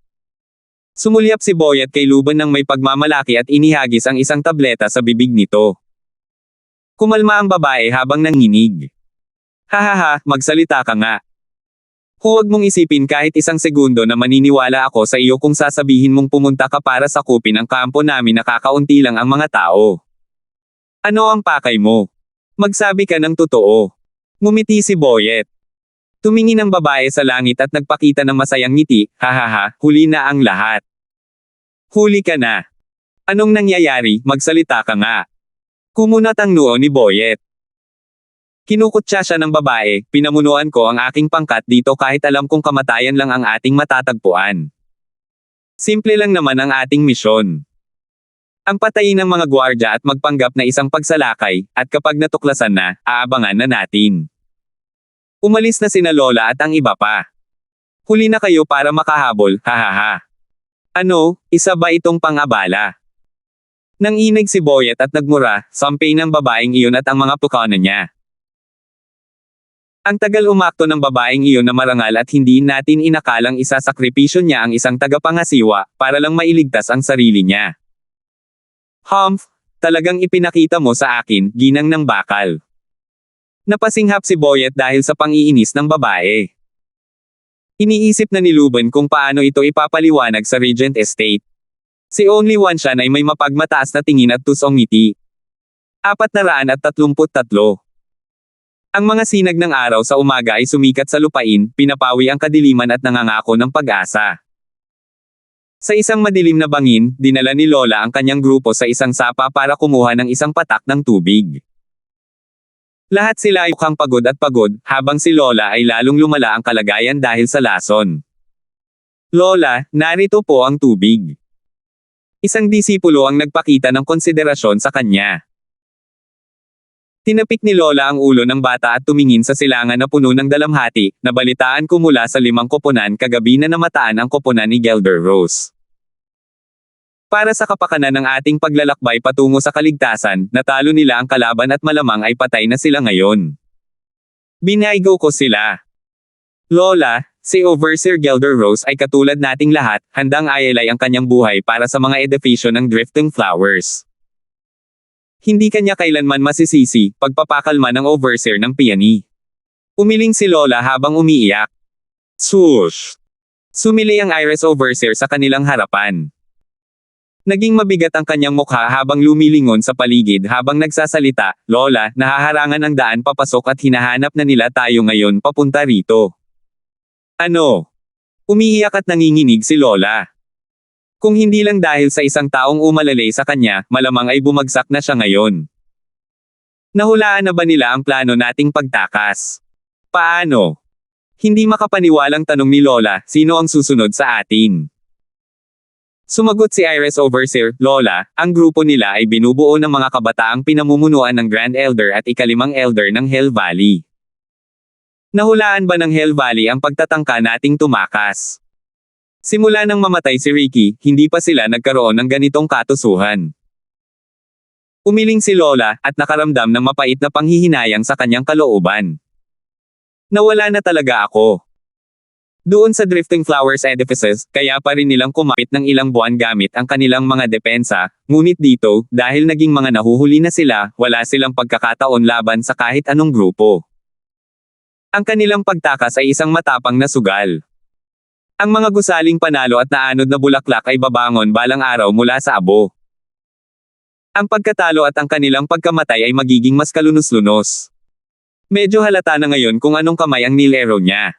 Sumulyap si Boyet kay Luban ng may pagmamalaki at inihagis ang isang tableta sa bibig nito. Kumalma ang babae habang nanginig. Hahaha, magsalita ka nga. Huwag mong isipin kahit 1 segundo na maniniwala ako sa iyo kung sasabihin mong pumunta ka para sakupin ang kampo namin na kakaunti lang ang mga tao. Ano ang pakay mo? Magsabi ka ng totoo. Ngumiti si Boyet. Tumingin ang babae sa langit at nagpakita ng masayang ngiti, hahaha, huli na ang lahat. Huli ka na. Anong nangyayari, magsalita ka nga. Kumunat ang noo ni Boyet. Kinukutya siya ng babae, pinamunuan ko ang aking pangkat dito kahit alam kong kamatayan lang ang ating matatagpuan. Simple lang naman ang ating misyon. Ang patayin ng mga gwardya at magpanggap na isang pagsalakay, at kapag natuklasan na, aabangan na natin. Umalis na sina Lola at ang iba pa. Huli na kayo para makahabol, hahaha. Ano, isa ba itong pang-abala? Nanginig si Boyet at nagmura, sampay ng babaeng iyon at ang mga pukana niya. Ang tagal umakto ng babaeng iyon na marangal at hindi natin inakalang isasakripisyo niya ang isang tagapangasiwa, para lang mailigtas ang sarili niya. Humph, talagang ipinakita mo sa akin, ginang ng bakal. Napasinghap si Boyet dahil sa pang-iinis ng babae. Iniisip na ni Luban kung paano ito ipapaliwanag sa Regent Estate. Si Only Wanshan ay may mapagmataas na tingin at tusong ngiti. 433. Ang mga sinag ng araw sa umaga ay sumikat sa lupain, pinapawi ang kadiliman at nangangako ng pag-asa. Sa isang madilim na bangin, dinala ni Lola ang kanyang grupo sa isang sapa para kumuha ng isang patak ng tubig. Lahat sila ay mukhang pagod at pagod, habang si Lola ay lalong lumala ang kalagayan dahil sa lason. Lola, narito po ang tubig. Isang disipulo ang nagpakita ng konsiderasyon sa kanya. Tinapik ni Lola ang ulo ng bata at tumingin sa silangan na puno ng dalamhati. Nabalitaan ko mula sa 5 koponan kagabi na namataan ang koponan ni Gelder Rose. Para sa kapakanan ng ating paglalakbay patungo sa kaligtasan, natalo nila ang kalaban at malamang ay patay na sila ngayon. Binaygo ko sila. Lola, si Overseer Gelder Rose ay katulad nating lahat, handang ayalay ang kanyang buhay para sa mga edifisyo ng Drifting Flowers. Hindi kanya kailanman masisisi, pagpapakalma ng overseer ng Peony. Umiling si Lola habang umiiyak. Swoosh! Sumili ang Iris overseer sa kanilang harapan. Naging mabigat ang kanyang mukha habang lumilingon sa paligid habang nagsasalita, Lola, nahaharangan ang daan papasok at hinahanap na nila tayo ngayon papunta rito. Ano? Umiiyak at nanginginig si Lola. Kung hindi lang dahil sa isang taong umalalay sa kanya, malamang ay bumagsak na siya ngayon. Nahulaan na ba nila ang plano nating pagtakas? Paano? Hindi makapaniwalang tanong ni Lola, sino ang susunod sa atin? Sumagot si Iris Overseer, Lola, ang grupo nila ay binubuo ng mga kabataang pinamumunuan ng Grand Elder at ikalimang Elder ng Hell Valley. Nahulaan ba ng Hell Valley ang pagtatangka nating tumakas? Simula nang mamatay si Ricky, hindi pa sila nagkaroon ng ganitong katusuhan. Umiling si Lola, at nakaramdam ng mapait na panghihinayang sa kanyang kalooban. Nawala na talaga ako. Doon sa Drifting Flowers edifices, kaya pa rin nilang kumapit ng ilang buwan gamit ang kanilang mga depensa, ngunit dito, dahil naging mga nahuhuli na sila, wala silang pagkakataon laban sa kahit anong grupo. Ang kanilang pagtakas ay isang matapang na sugal. Ang mga gusaling panalo at naanod na bulaklak ay babangon balang araw mula sa abo. Ang pagkatalo at ang kanilang pagkamatay ay magiging mas kalunos-lunos. Medyo halata na ngayon kung anong kamay ang nilero niya.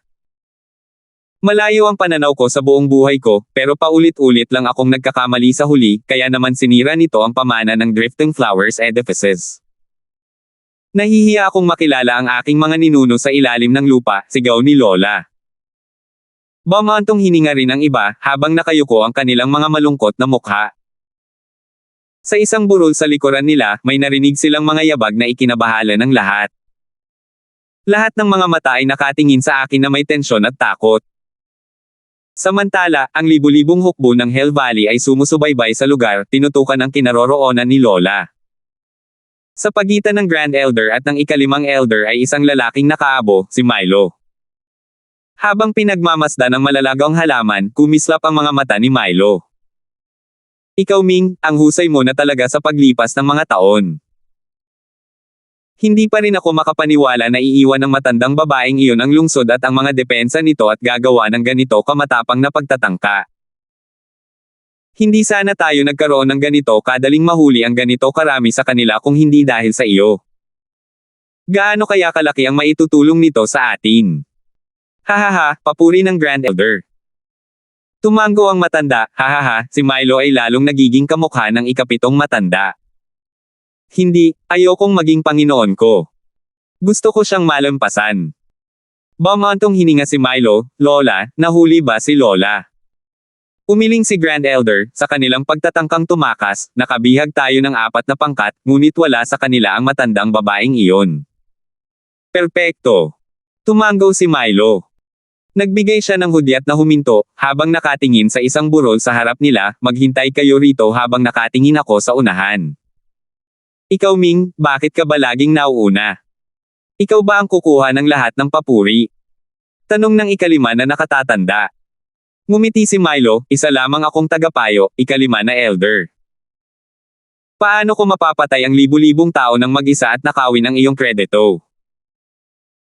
Malayo ang pananaw ko sa buong buhay ko, pero paulit-ulit lang akong nagkakamali sa huli, kaya naman sinira nito ang pamana ng Drifting Flowers edifices. Nahihiya akong makilala ang aking mga ninuno sa ilalim ng lupa, sigaw ni Lola. Bumantong hininga rin ang iba, habang nakayuko ang kanilang mga malungkot na mukha. Sa isang burol sa likuran nila, may narinig silang mga yabag na ikinabahala ng lahat. Lahat ng mga mata ay nakatingin sa akin na may tensyon at takot. Samantala, ang libu-libong hukbo ng Hell Valley ay sumusubaybay sa lugar, tinutukan ang kinaroroonan ni Lola. Sa pagitan ng Grand Elder at ng ikalimang Elder ay isang lalaking nakaabo, si Milo. Habang pinagmamasdan ng malalagong halaman, kumislap ang mga mata ni Milo. Ikaw Ming, ang husay mo na talaga sa paglipas ng mga taon. Hindi pa rin ako makapaniwala na iiwan ng matandang babaeng iyon ang lungsod at ang mga depensa nito at gagawa ng ganito kamatapang na pagtatangka. Hindi sana tayo nagkaroon ng ganito kadaling mahuli ang ganito karami sa kanila kung hindi dahil sa iyo. Gaano kaya kalaki ang maitutulong nito sa atin? Hahaha, papuri ng Grand Elder. Tumango ang matanda, hahaha, si Milo ay lalong nagiging kamukha ng ikapitong matanda. Hindi, ayokong maging Panginoon ko. Gusto ko siyang malampasan. Bumantong hininga si Milo, Lola, nahuli ba si Lola? Umiling si Grand Elder, sa kanilang pagtatangkang tumakas, nakabihag tayo ng 4 na pangkat, ngunit wala sa kanila ang matandang babaeng iyon. Perpekto. Tumango si Milo. Nagbigay siya ng hudyat na huminto, habang nakatingin sa isang burol sa harap nila, maghintay kayo rito habang nakatingin ako sa unahan. Ikaw Ming, bakit ka ba laging nauuna? Ikaw ba ang kukuha ng lahat ng papuri? Tanong ng ikalima na nakatatanda. Ngumiti si Milo, isa lamang akong tagapayo, ikalima na elder. Paano ko mapapatay ang libu-libong tao ng mag-isa at nakawin ang iyong kredito?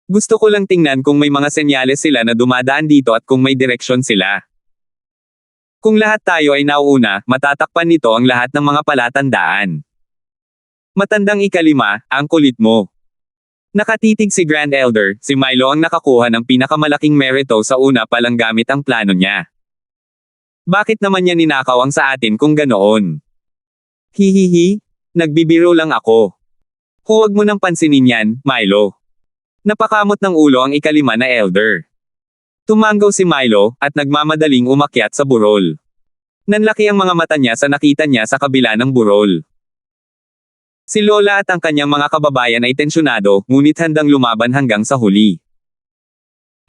Gusto ko lang tingnan kung may mga senyales sila na dumadaan dito at kung may direksyon sila. Kung lahat tayo ay nauuna, matatakpan nito ang lahat ng mga palatandaan. Matandang ikalima, ang kulit mo. Nakatitig si Grand Elder, si Milo ang nakakuha ng pinakamalaking merito sa una palang gamit ang plano niya. Bakit naman niya ninakaw ang sa atin kung ganoon? Hihihi, nagbibiro lang ako. Huwag mo nang pansinin yan, Milo. Napakamot ng ulo ang ikalima na elder. Tumanggaw si Milo, at nagmamadaling umakyat sa burol. Nanlaki ang mga mata niya sa nakita niya sa kabila ng burol. Si Lola at ang kanyang mga kababayan ay tensyonado, ngunit handang lumaban hanggang sa huli.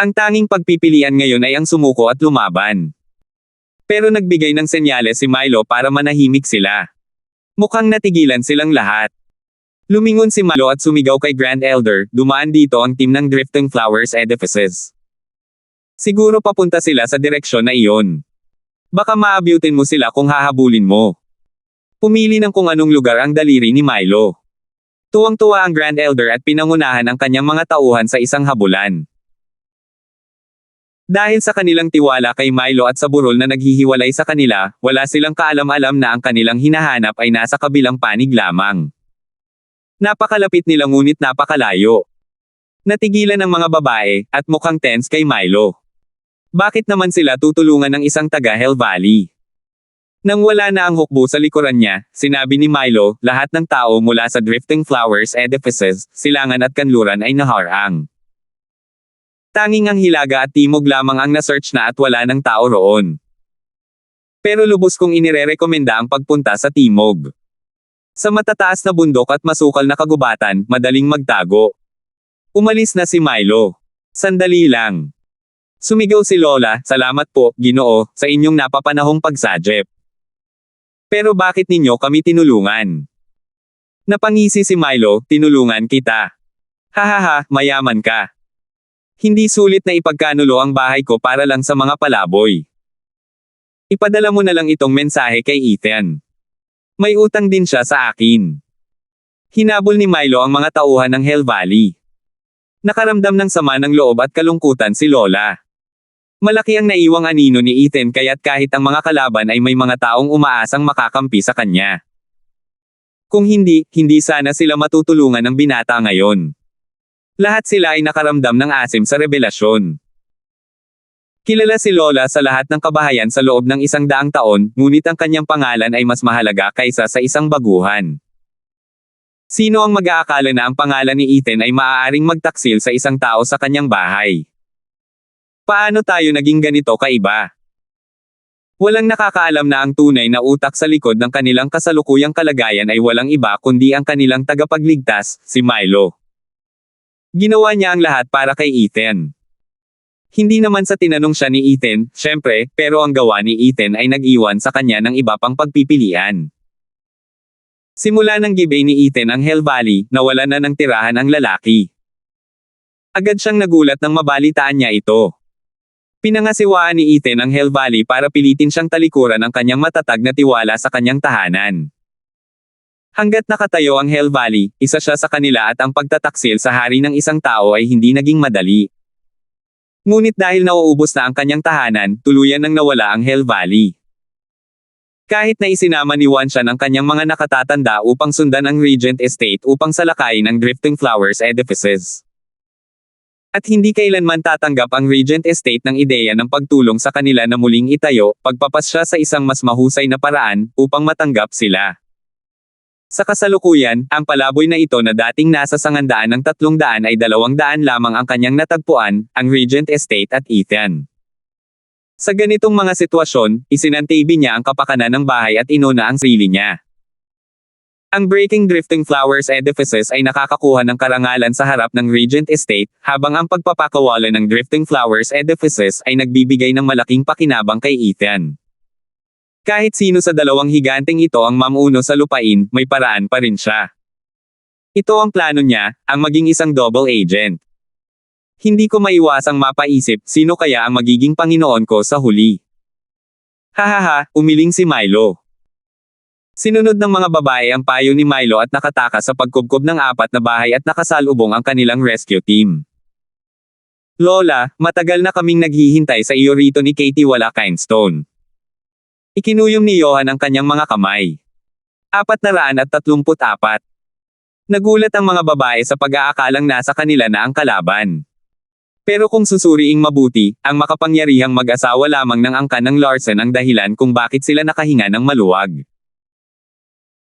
Ang tanging pagpipilian ngayon ay ang sumuko at lumaban. Pero nagbigay ng senyales si Milo para manahimik sila. Mukhang natigilan silang lahat. Lumingon si Milo at sumigaw kay Grand Elder, dumaan dito ang team ng Drifting Flowers Edifices. Siguro papunta sila sa direksyon na iyon. Baka maabutin mo sila kung hahabulin mo. Pumili ng kung anong lugar ang daliri ni Milo. Tuwang-tuwa ang Grand Elder at pinangunahan ang kanyang mga tauhan sa isang habulan. Dahil sa kanilang tiwala kay Milo at sa burol na naghihiwalay sa kanila, wala silang kaalam-alam na ang kanilang hinahanap ay nasa kabilang panig lamang. Napakalapit nila ngunit napakalayo. Natigilan ang mga babae, at mukhang tense kay Milo. Bakit naman sila tutulungan ng isang taga Hell Valley? Nang wala na ang hukbo sa likuran niya, sinabi ni Milo, lahat ng tao mula sa Drifting Flowers Edifices, silangan at kanluran ay naharang. Tanging ang hilaga at timog lamang ang na-search na at wala ng tao roon. Pero lubos kong inirerekomenda ang pagpunta sa timog. Sa matataas na bundok at masukal na kagubatan, madaling magtago. Umalis na si Milo. Sandali lang. Sumigaw si Lola, salamat po, Ginoo, sa inyong napapanahong pagsajep. Pero bakit ninyo kami tinulungan? Napangisi si Milo, tinulungan kita. Hahaha, mayaman ka. Hindi sulit na ipagkanulo ang bahay ko para lang sa mga palaboy. Ipadala mo na lang itong mensahe kay Ethan. May utang din siya sa akin. Hinabol ni Milo ang mga tauhan ng Hell Valley. Nakaramdam ng sama ng loob at kalungkutan si Lola. Malaki ang naiwang anino ni Ethan kaya't kahit ang mga kalaban ay may mga taong umaasang makakampi sa kanya. Kung hindi sana sila matutulungan ng binata ngayon. Lahat sila ay nakaramdam ng asim sa rebelasyon. Kilala si Lola sa lahat ng kabahayan sa loob ng 100 taon, ngunit ang kanyang pangalan ay mas mahalaga kaysa sa isang baguhan. Sino ang mag-aakala na ang pangalan ni Ethan ay maaaring magtaksil sa isang tao sa kanyang bahay? Paano tayo naging ganito kaiba? Walang nakakaalam na ang tunay na utak sa likod ng kanilang kasalukuyang kalagayan ay walang iba kundi ang kanilang tagapagligtas, si Milo. Ginawa niya ang lahat para kay Ethan. Hindi naman sa tinanong siya ni Ethan, syempre, pero ang gawa ni Ethan ay nag-iwan sa kanya ng iba pang pagpipilian. Simula ng gibay ni Ethan ang Hell Valley, nawalan na ng tirahan ang lalaki. Agad siyang nagulat nang mabalitaan niya ito. Pinangasiwaan ni Ethan ang Hell Valley para pilitin siyang talikuran ang kanyang matatag na tiwala sa kanyang tahanan. Hanggat nakatayo ang Hell Valley, isa siya sa kanila at ang pagtataksil sa hari ng isang tao ay hindi naging madali. Ngunit dahil nauubos na ang kanyang tahanan, tuluyan nang nawala ang Hell Valley. Kahit na isinama ni Wanshan ang kanyang mga nakatatanda upang sundan ang Regent Estate upang salakayin ang Drifting Flowers Edifices. At hindi kailanman tatanggap ang Regent Estate ng ideya ng pagtulong sa kanila na muling itayo, pagpapasya sa isang mas mahusay na paraan, upang matanggap sila. Sa kasalukuyan, ang palaboy na ito na dating nasa 100 ng 300 ay 200 lamang ang kanyang natagpuan, ang Regent Estate at Ethan. Sa ganitong mga sitwasyon, isinantabi niya ang kapakanan ng bahay at inuna ang sarili niya. Ang Breaking Drifting Flowers Edifices ay nakakakuha ng karangalan sa harap ng Regent Estate, habang ang pagpapakawala ng Drifting Flowers Edifices ay nagbibigay ng malaking pakinabang kay Ethan. Kahit sino sa dalawang higanteng ito ang mamuno sa lupain, may paraan pa rin siya. Ito ang plano niya, ang maging isang double agent. Hindi ko maiwasang mapaisip, sino kaya ang magiging Panginoon ko sa huli? Hahaha, umiling si Milo. Sinunod ng mga babae ang payo ni Milo at nakatakas sa pagkubkob ng 4 na bahay at nakasalubong ang kanilang rescue team. Lola, matagal na kaming naghihintay sa iyo rito ni Katie Kindstone. Ikinuyom ni Johan ang kanyang mga kamay. 434. Nagulat ang mga babae sa pag-aakalang nasa kanila na ang kalaban. Pero kung susuriing mabuti, ang makapangyarihang mag-asawa lamang ng angkan ng Larsen ang dahilan kung bakit sila nakahinga ng maluwag.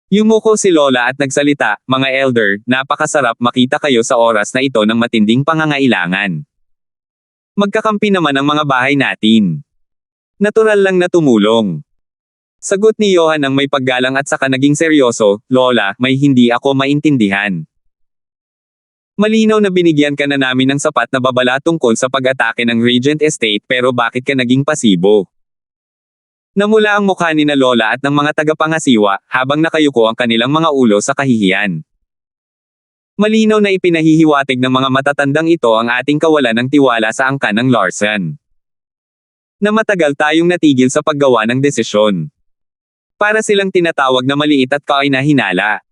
Yumuko si Lola at nagsalita, "Mga elder, napakasarap makita kayo sa oras na ito ng matinding pangangailangan. Magkakampi naman ang mga bahay natin. Natural lang na tumulong." Sagot ni Johan ng may paggalang at saka naging seryoso, "Lola, may hindi ako maintindihan. Malinaw na binigyan ka na namin ng sapat na babala tungkol sa pag-atake ng Regent Estate pero bakit ka naging pasibo?" Namula ang mukha ni na Lola at ng mga tagapangasiwa, habang nakayuko ang kanilang mga ulo sa kahihiyan. Malinaw na ipinahihiwatig ng mga matatandang ito ang ating kawalan ng tiwala sa angkan ng Larsen. Na matagal tayong natigil sa paggawa ng desisyon. Para silang tinatawag na maliit at kainahinala.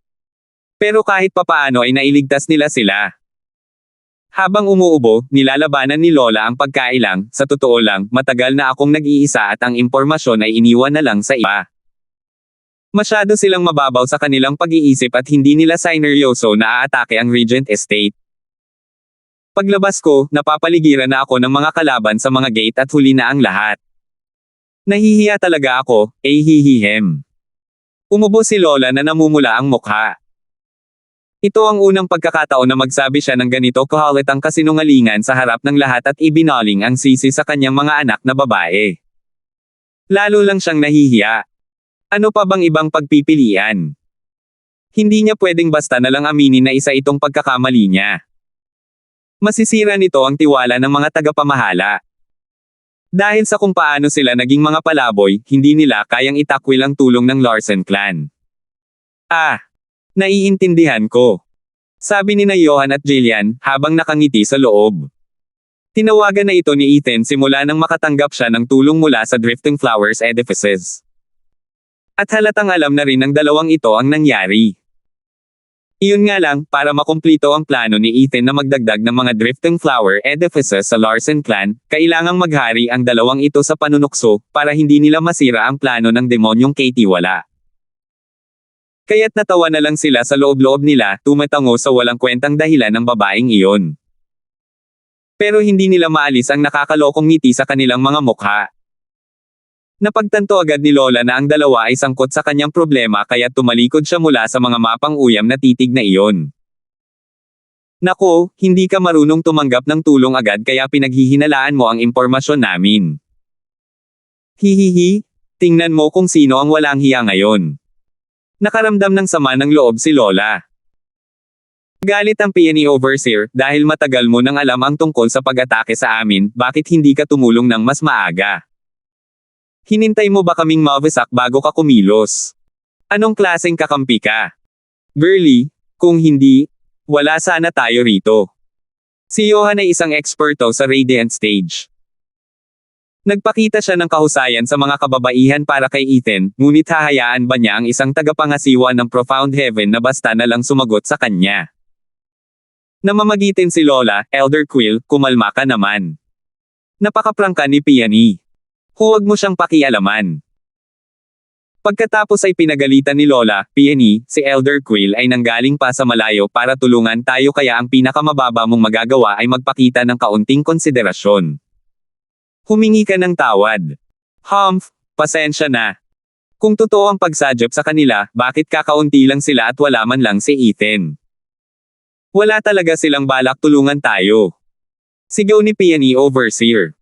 Pero kahit papaano ay nailigtas nila sila. Habang umuubo, nilalabanan ni Lola ang pagkailang, "Sa totoo lang, matagal na akong nag-iisa at ang impormasyon ay iniwan na lang sa iba. Masyado silang mababaw sa kanilang pag-iisip at hindi nila sineryoso na aatake ang Regent Estate. Paglabas ko, napapaligiran na ako ng mga kalaban sa mga gate at huli na ang lahat. Nahihiya talaga ako, hihihem." Umubo si Lola na namumula ang mukha. Ito ang unang pagkakataon na magsabi siya ng ganito kahalitang kasinungalingan sa harap ng lahat at ibinaling ang sisi sa kanyang mga anak na babae. Lalo lang siyang nahihiya. Ano pa bang ibang pagpipilian? Hindi niya pwedeng basta na lang aminin na isa itong pagkakamali niya. Masisira nito ang tiwala ng mga tagapamahala. Dahil sa kung paano sila naging mga palaboy, hindi nila kayang itakwil ang tulong ng Larsen clan. Naiintindihan ko. Sabi ni na Johan at Jillian, habang nakangiti sa loob. Tinawagan na ito ni Ethan simula nang makatanggap siya ng tulong mula sa Drifting Flowers Edifices. At halatang alam na rin ng dalawang ito ang nangyari. Iyon nga lang, para makumplito ang plano ni Ethan na magdagdag ng mga Drifting Flower Edifices sa Larsen clan, kailangang maghari ang dalawang ito sa panunukso, para hindi nila masira ang plano ng demonyong Katie Wala. Kaya't natawa na lang sila sa loob-loob nila, tumatango sa walang kwentang dahilan ng babaeng iyon. Pero hindi nila maalis ang nakakalokong ngiti sa kanilang mga mukha. Napagtanto agad ni Lola na ang dalawa ay sangkot sa kanyang problema kaya tumalikod siya mula sa mga mapang-uyam na titig na iyon. "Nako, hindi ka marunong tumanggap ng tulong agad kaya pinaghihinalaan mo ang impormasyon namin. Hihihi, tingnan mo kung sino ang walang hiya ngayon." Nakaramdam ng sama ng loob si Lola. Galit ang PNE Overseer, "Dahil matagal mo nang alam ang tungkol sa pag-atake sa amin, bakit hindi ka tumulong ng mas maaga? Hinintay mo ba kaming mawasak bago ka kumilos? Anong klaseng kakampi ka? Girlie, kung hindi, wala sana tayo rito." Si Johan ay isang eksperto sa Radiant Stage. Nagpakita siya ng kahusayan sa mga kababaihan para kay Ethan, ngunit hahayaan ba niya ang isang tagapangasiwa ng Profound Heaven na basta na lang sumagot sa kanya? Namamagitin si Lola, "Elder Quill, kumalma ka naman. Napakaprangka ni Peony. Huwag mo siyang pakialaman." Pagkatapos ay pinagalitan ni Lola, "Peony, si Elder Quill ay nanggaling pa sa malayo para tulungan tayo kaya ang pinakamababa mong magagawa ay magpakita ng kaunting konsiderasyon. Humingi ka ng tawad. Humph, pasensya na. Kung totoo ang pagsadyap sa kanila, bakit kakaunti lang sila at wala man lang si Ethan? Wala talaga silang balak tulungan tayo." Sigaw ni PNE Overseer.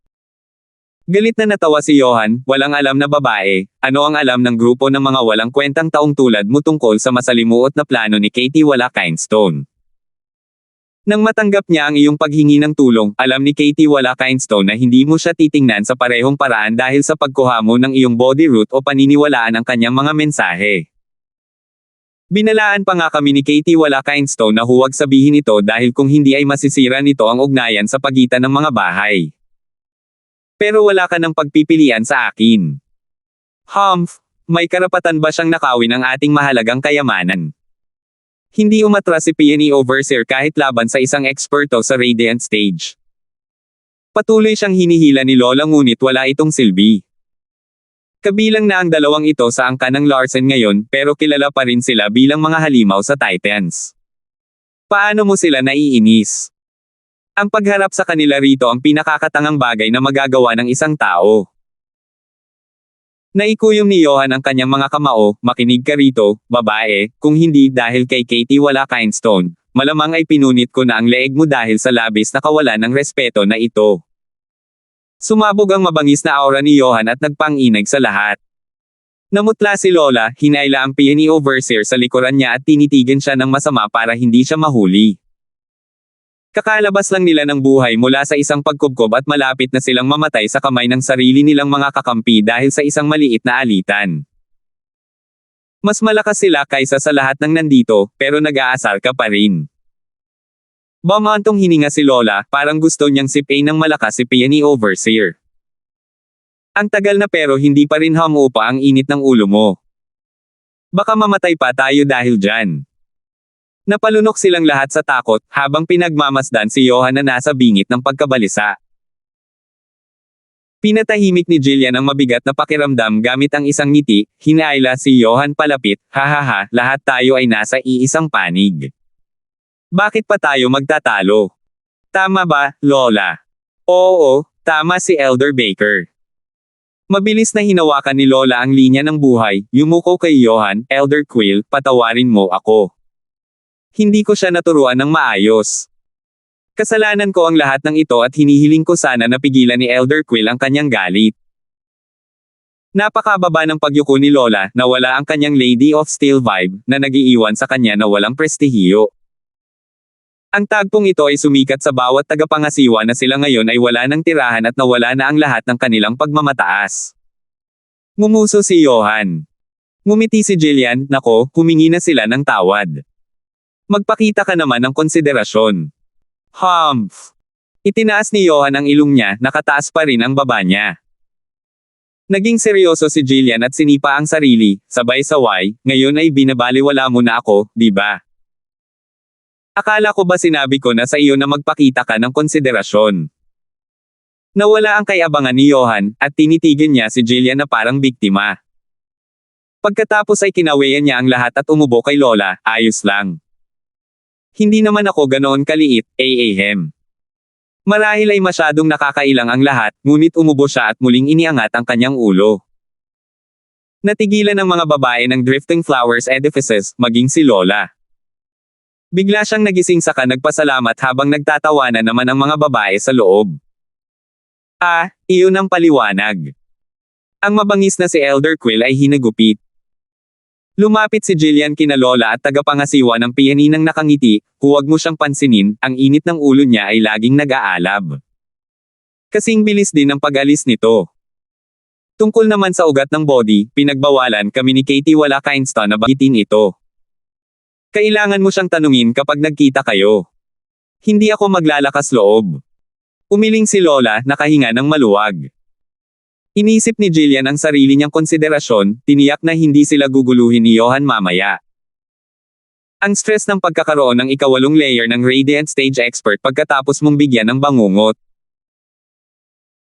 Galit na natawa si Johan, "Walang alam na babae, ano ang alam ng grupo ng mga walang kwentang taong tulad mo tungkol sa masalimuot na plano ni Katie Wala Kindstone? Nang matanggap niya ang iyong paghingi ng tulong, alam ni Katie Wala Kindstone na hindi mo siya titingnan sa parehong paraan dahil sa pagkuha mo ng iyong body root o paniniwalaan ang kanyang mga mensahe. Binalaan pa nga kami ni Katie Wala Kindstone na huwag sabihin ito dahil kung hindi ay masisira nito ang ugnayan sa pagitan ng mga bahay. Pero wala ka ng pagpipilian sa akin. Humph, may karapatan ba siyang nakawin ang ating mahalagang kayamanan?" Hindi umatras si PNE Overseer kahit laban sa isang eksperto sa Radiant Stage. Patuloy siyang hinihila ni Lola ngunit wala itong silbi. Kabilang na ang dalawang ito sa angkan ng Larsen ngayon pero kilala pa rin sila bilang mga halimaw sa Titans. Paano mo sila naiinis? Ang pagharap sa kanila rito ang pinakakatangang bagay na magagawa ng isang tao. Naikuyom ni Johan ang kanyang mga kamao, makinig ka rito, babae, kung hindi dahil kay Katie wala Kindstone, malamang ay pinunit ko na ang leeg mo dahil sa labis na kawalan ng respeto na ito. Sumabog ang mabangis na aura ni Johan at nagpanginag sa lahat. Namutla si Lola, hinayla ang PNE overseer sa likuran niya at tinitigan siya ng masama para hindi siya mahuli. Kakalabas lang nila ng buhay mula sa isang pagkubkob at malapit na silang mamatay sa kamay ng sarili nilang mga kakampi dahil sa isang maliit na alitan. Mas malakas sila kaysa sa lahat ng nandito, pero nag-aasar ka pa rin. Bumantong hininga si Lola, parang gusto niyang sipain ng malakas si PNE overseer. Ang tagal na pero hindi pa rin humupa ang init ng ulo mo. Baka mamatay pa tayo dahil dyan. Napalunok silang lahat sa takot, habang pinagmamasdan si Johan na nasa bingit ng pagkabalisa. Pinatahimik ni Jillian ang mabigat na pakiramdam gamit ang isang ngiti, hinayla si Johan palapit, hahaha, lahat tayo ay nasa iisang panig. Bakit pa tayo magtatalo? Tama ba, Lola? Oo, tama si Elder Baker. Mabilis na hinawakan ni Lola ang linya ng buhay, yumuko kay Johan, Elder Quill, patawarin mo ako. Hindi ko siya naturuan ng maayos. Kasalanan ko ang lahat ng ito at hinihiling ko sana na pigilan ni Elder Quill ang kanyang galit. Napakababa ng pagyuko ni Lola, na wala ang kanyang Lady of Steel vibe, na nagiiwan sa kanya na walang prestihiyo. Ang tagpong ito ay sumikat sa bawat tagapangasiwa na sila ngayon ay wala ng tirahan at nawala na ang lahat ng kanilang pagmamataas. Ngumuso si Johan. Ngumiti si Jillian, nako, humingi na sila ng tawad. Magpakita ka naman ng konsiderasyon. Humph! Itinaas ni Johan ang ilong niya, nakataas pa rin ang baba niya. Naging seryoso si Jillian at sinipa ang sarili, sabay saway, ngayon ay binabaliwala mo na ako, di ba? Akala ko ba sinabi ko na sa iyo na magpakita ka ng konsiderasyon? Nawala ang kayabangan ni Johan, at tinitigan niya si Jillian na parang biktima. Pagkatapos ay kinawayan niya ang lahat at umubo kay Lola, ayos lang. Hindi naman ako ganoon kaliit, ahem. Marahil ay masyadong nakakailang ang lahat, ngunit umubo siya at muling iniangat ang kanyang ulo. Natigilan ng mga babae ng Drifting Flowers edifices, maging si Lola. Bigla siyang nagising saka nagpasalamat habang nagtatawanan naman ang mga babae sa loob. Ah, iyon ang paliwanag. Ang mabangis na si Elder Quill ay hinagupit. Lumapit si Jillian kina Lola at tagapangasiwa ng PNE nang nakangiti, huwag mo siyang pansinin, ang init ng ulo niya ay laging nag-aalab. Kasing bilis din ang pag-alis nito. Tungkol naman sa ugat ng body, pinagbawalan kami ni Katie wala Kindstone na bagitin ito. Kailangan mo siyang tanungin kapag nagkita kayo. Hindi ako maglalakas loob. Umiling si Lola, nakahinga ng maluwag. Inisip ni Jillian ang sarili niyang konsiderasyon, tiniyak na hindi sila guguluhin ni Johan mamaya. Ang stress ng pagkakaroon ng ikawalong layer ng Radiant Stage Expert pagkatapos mong bigyan ng bangungot.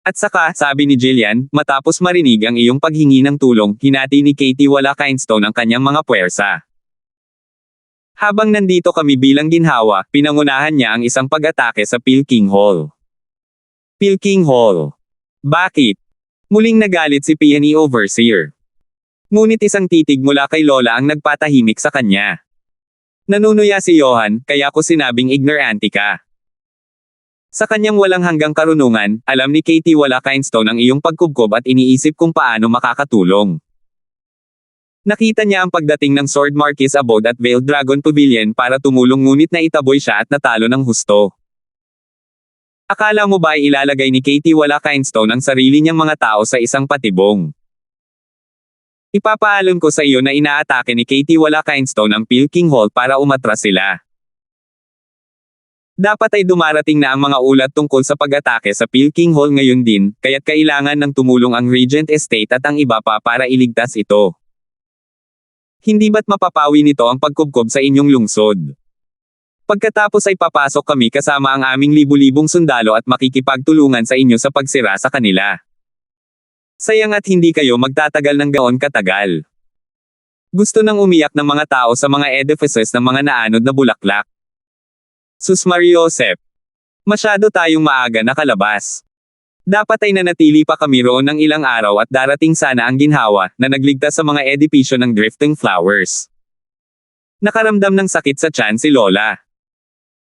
At saka, sabi ni Jillian, matapos marinig ang iyong paghingi ng tulong, hinati ni Katie wala Kindstone ang kanyang mga puwersa. Habang nandito kami bilang ginhawa, pinangunahan niya ang isang pag-atake sa Pilking Hall. Pilking Hall. Bakit? Muling nagalit si PNE overseer. Ngunit isang titig mula kay Lola ang nagpatahimik sa kanya. Nanunuya si Johan, kaya ko sinabing ignorante ka. Sa kanyang walang hanggang karunungan, alam ni Katie wala Kindstone ang iyong pagkubkob at iniisip kung paano makakatulong. Nakita niya ang pagdating ng Sword Marquis Abode at Veiled Dragon Pavilion para tumulong ngunit naitaboy siya at natalo ng husto. Akala mo ba ay ilalagay ni Katie wala Kindstone ang sarili niyang mga tao sa isang patibong? Ipapaalam ko sa iyo na inaatake ni Katie wala Kindstone ang Pilking Hall para umatras sila. Dapat ay dumarating na ang mga ulat tungkol sa pag-atake sa Pilking Hall ngayon din, kaya't kailangan ng tumulong ang Regent Estate at ang iba pa para iligtas ito. Hindi ba't mapapawi nito ang pagkubkob sa inyong lungsod? Pagkatapos ay papasok kami kasama ang aming libu-libong sundalo at makikipagtulungan sa inyo sa pagsira sa kanila. Sayang at hindi kayo magtatagal ng gaon katagal. Gusto nang umiyak ng mga tao sa mga edifices ng mga naanod na bulaklak. Sus Mariosep. Masyado tayong maaga nakalabas. Dapat ay nanatili pa kami roon ng ilang araw at darating sana ang ginhawa na nagligtas sa mga edipisyo ng drifting flowers. Nakaramdam ng sakit sa tiyan si Lola.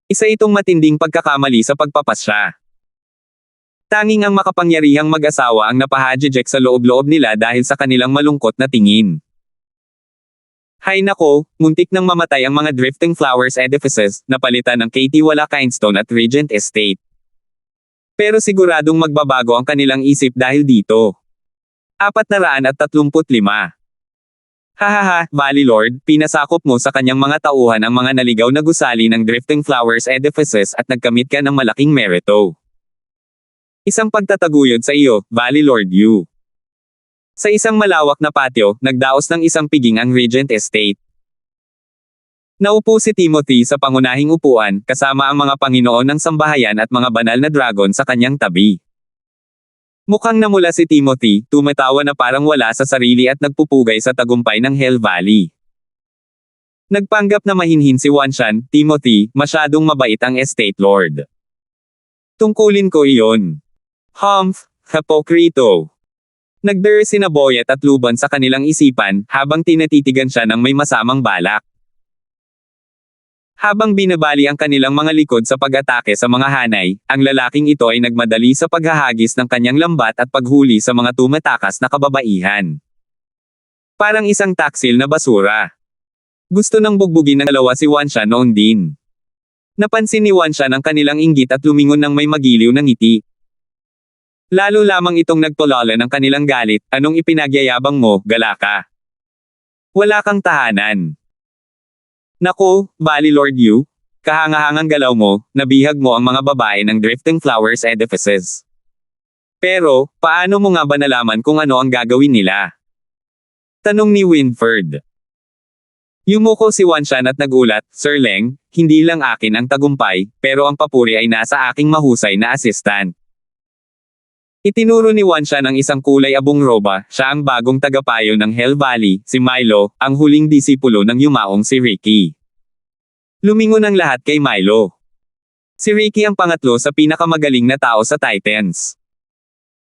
Isa itong matinding pagkakamali sa pagpapasya. Tanging ang makapangyarihang mag-asawa ang napahadjejek sa loob-loob nila dahil sa kanilang malungkot na tingin. Hay nako, muntik nang mamatay ang mga drifting flowers edifices na palitan ng Katie Wala Kindstone at Regent Estate. Pero siguradong magbabago ang kanilang isip dahil dito. 435. Hahaha, Valley Lord, pinasakop mo sa kanyang mga tauhan ang mga naligaw na gusali ng drifting flowers edifices at nagkamit ka ng malaking merito. Isang pagtataguyod sa iyo, Valley Lord Yu. Sa isang malawak na patio, nagdaos ng isang piging ang Regent Estate. Naupo si Timothy sa pangunahing upuan, kasama ang mga Panginoon ng sambahayan at mga banal na dragon sa kanyang tabi. Mukhang namula si Timothy, tumatawa na parang wala sa sarili at nagpupugay sa tagumpay ng Hell Valley. Nagpanggap na mahinhin si Wanshan, Timothy, masyadong mabait ang estate lord. Tungkulin ko iyon. Humph, Hipokrito. Nagder si Boyet at Luban sa kanilang isipan, habang tinatitigan siya ng may masamang balak. Habang binabali ang kanilang mga likod sa pag-atake sa mga hanay, ang lalaking ito ay nagmadali sa paghahagis ng kanyang lambat at paghuli sa mga tumatakas na kababaihan. Parang isang taksil na basura. Gusto nang bugbugin ng dalawa si Wanshan noon din. Napansin ni Wanshan ang kanilang inggit at lumingon ng may magiliw na ngiti. Lalo lamang itong nagpulala ng kanilang galit, anong ipinagyayabang mo, galaka? Wala kang tahanan. Naku, Valley Lord Yu, kahangahangang galaw mo, nabihag mo ang mga babae ng drifting flowers edifices. Pero, paano mo nga ba nalaman kung ano ang gagawin nila? Tanong ni Winford. Yumuko si Wanshan at nagulat, Sir Leng, hindi lang akin ang tagumpay, pero ang papuri ay nasa aking mahusay na assistant. Itinuro ni Wanshan ang isang kulay abong roba, siya ang bagong tagapayo ng Hell Valley, si Milo, ang huling disipulo ng yumaong si Ricky. Lumingon ang lahat kay Milo. Si Ricky ang pangatlo sa pinakamagaling na tao sa Titans.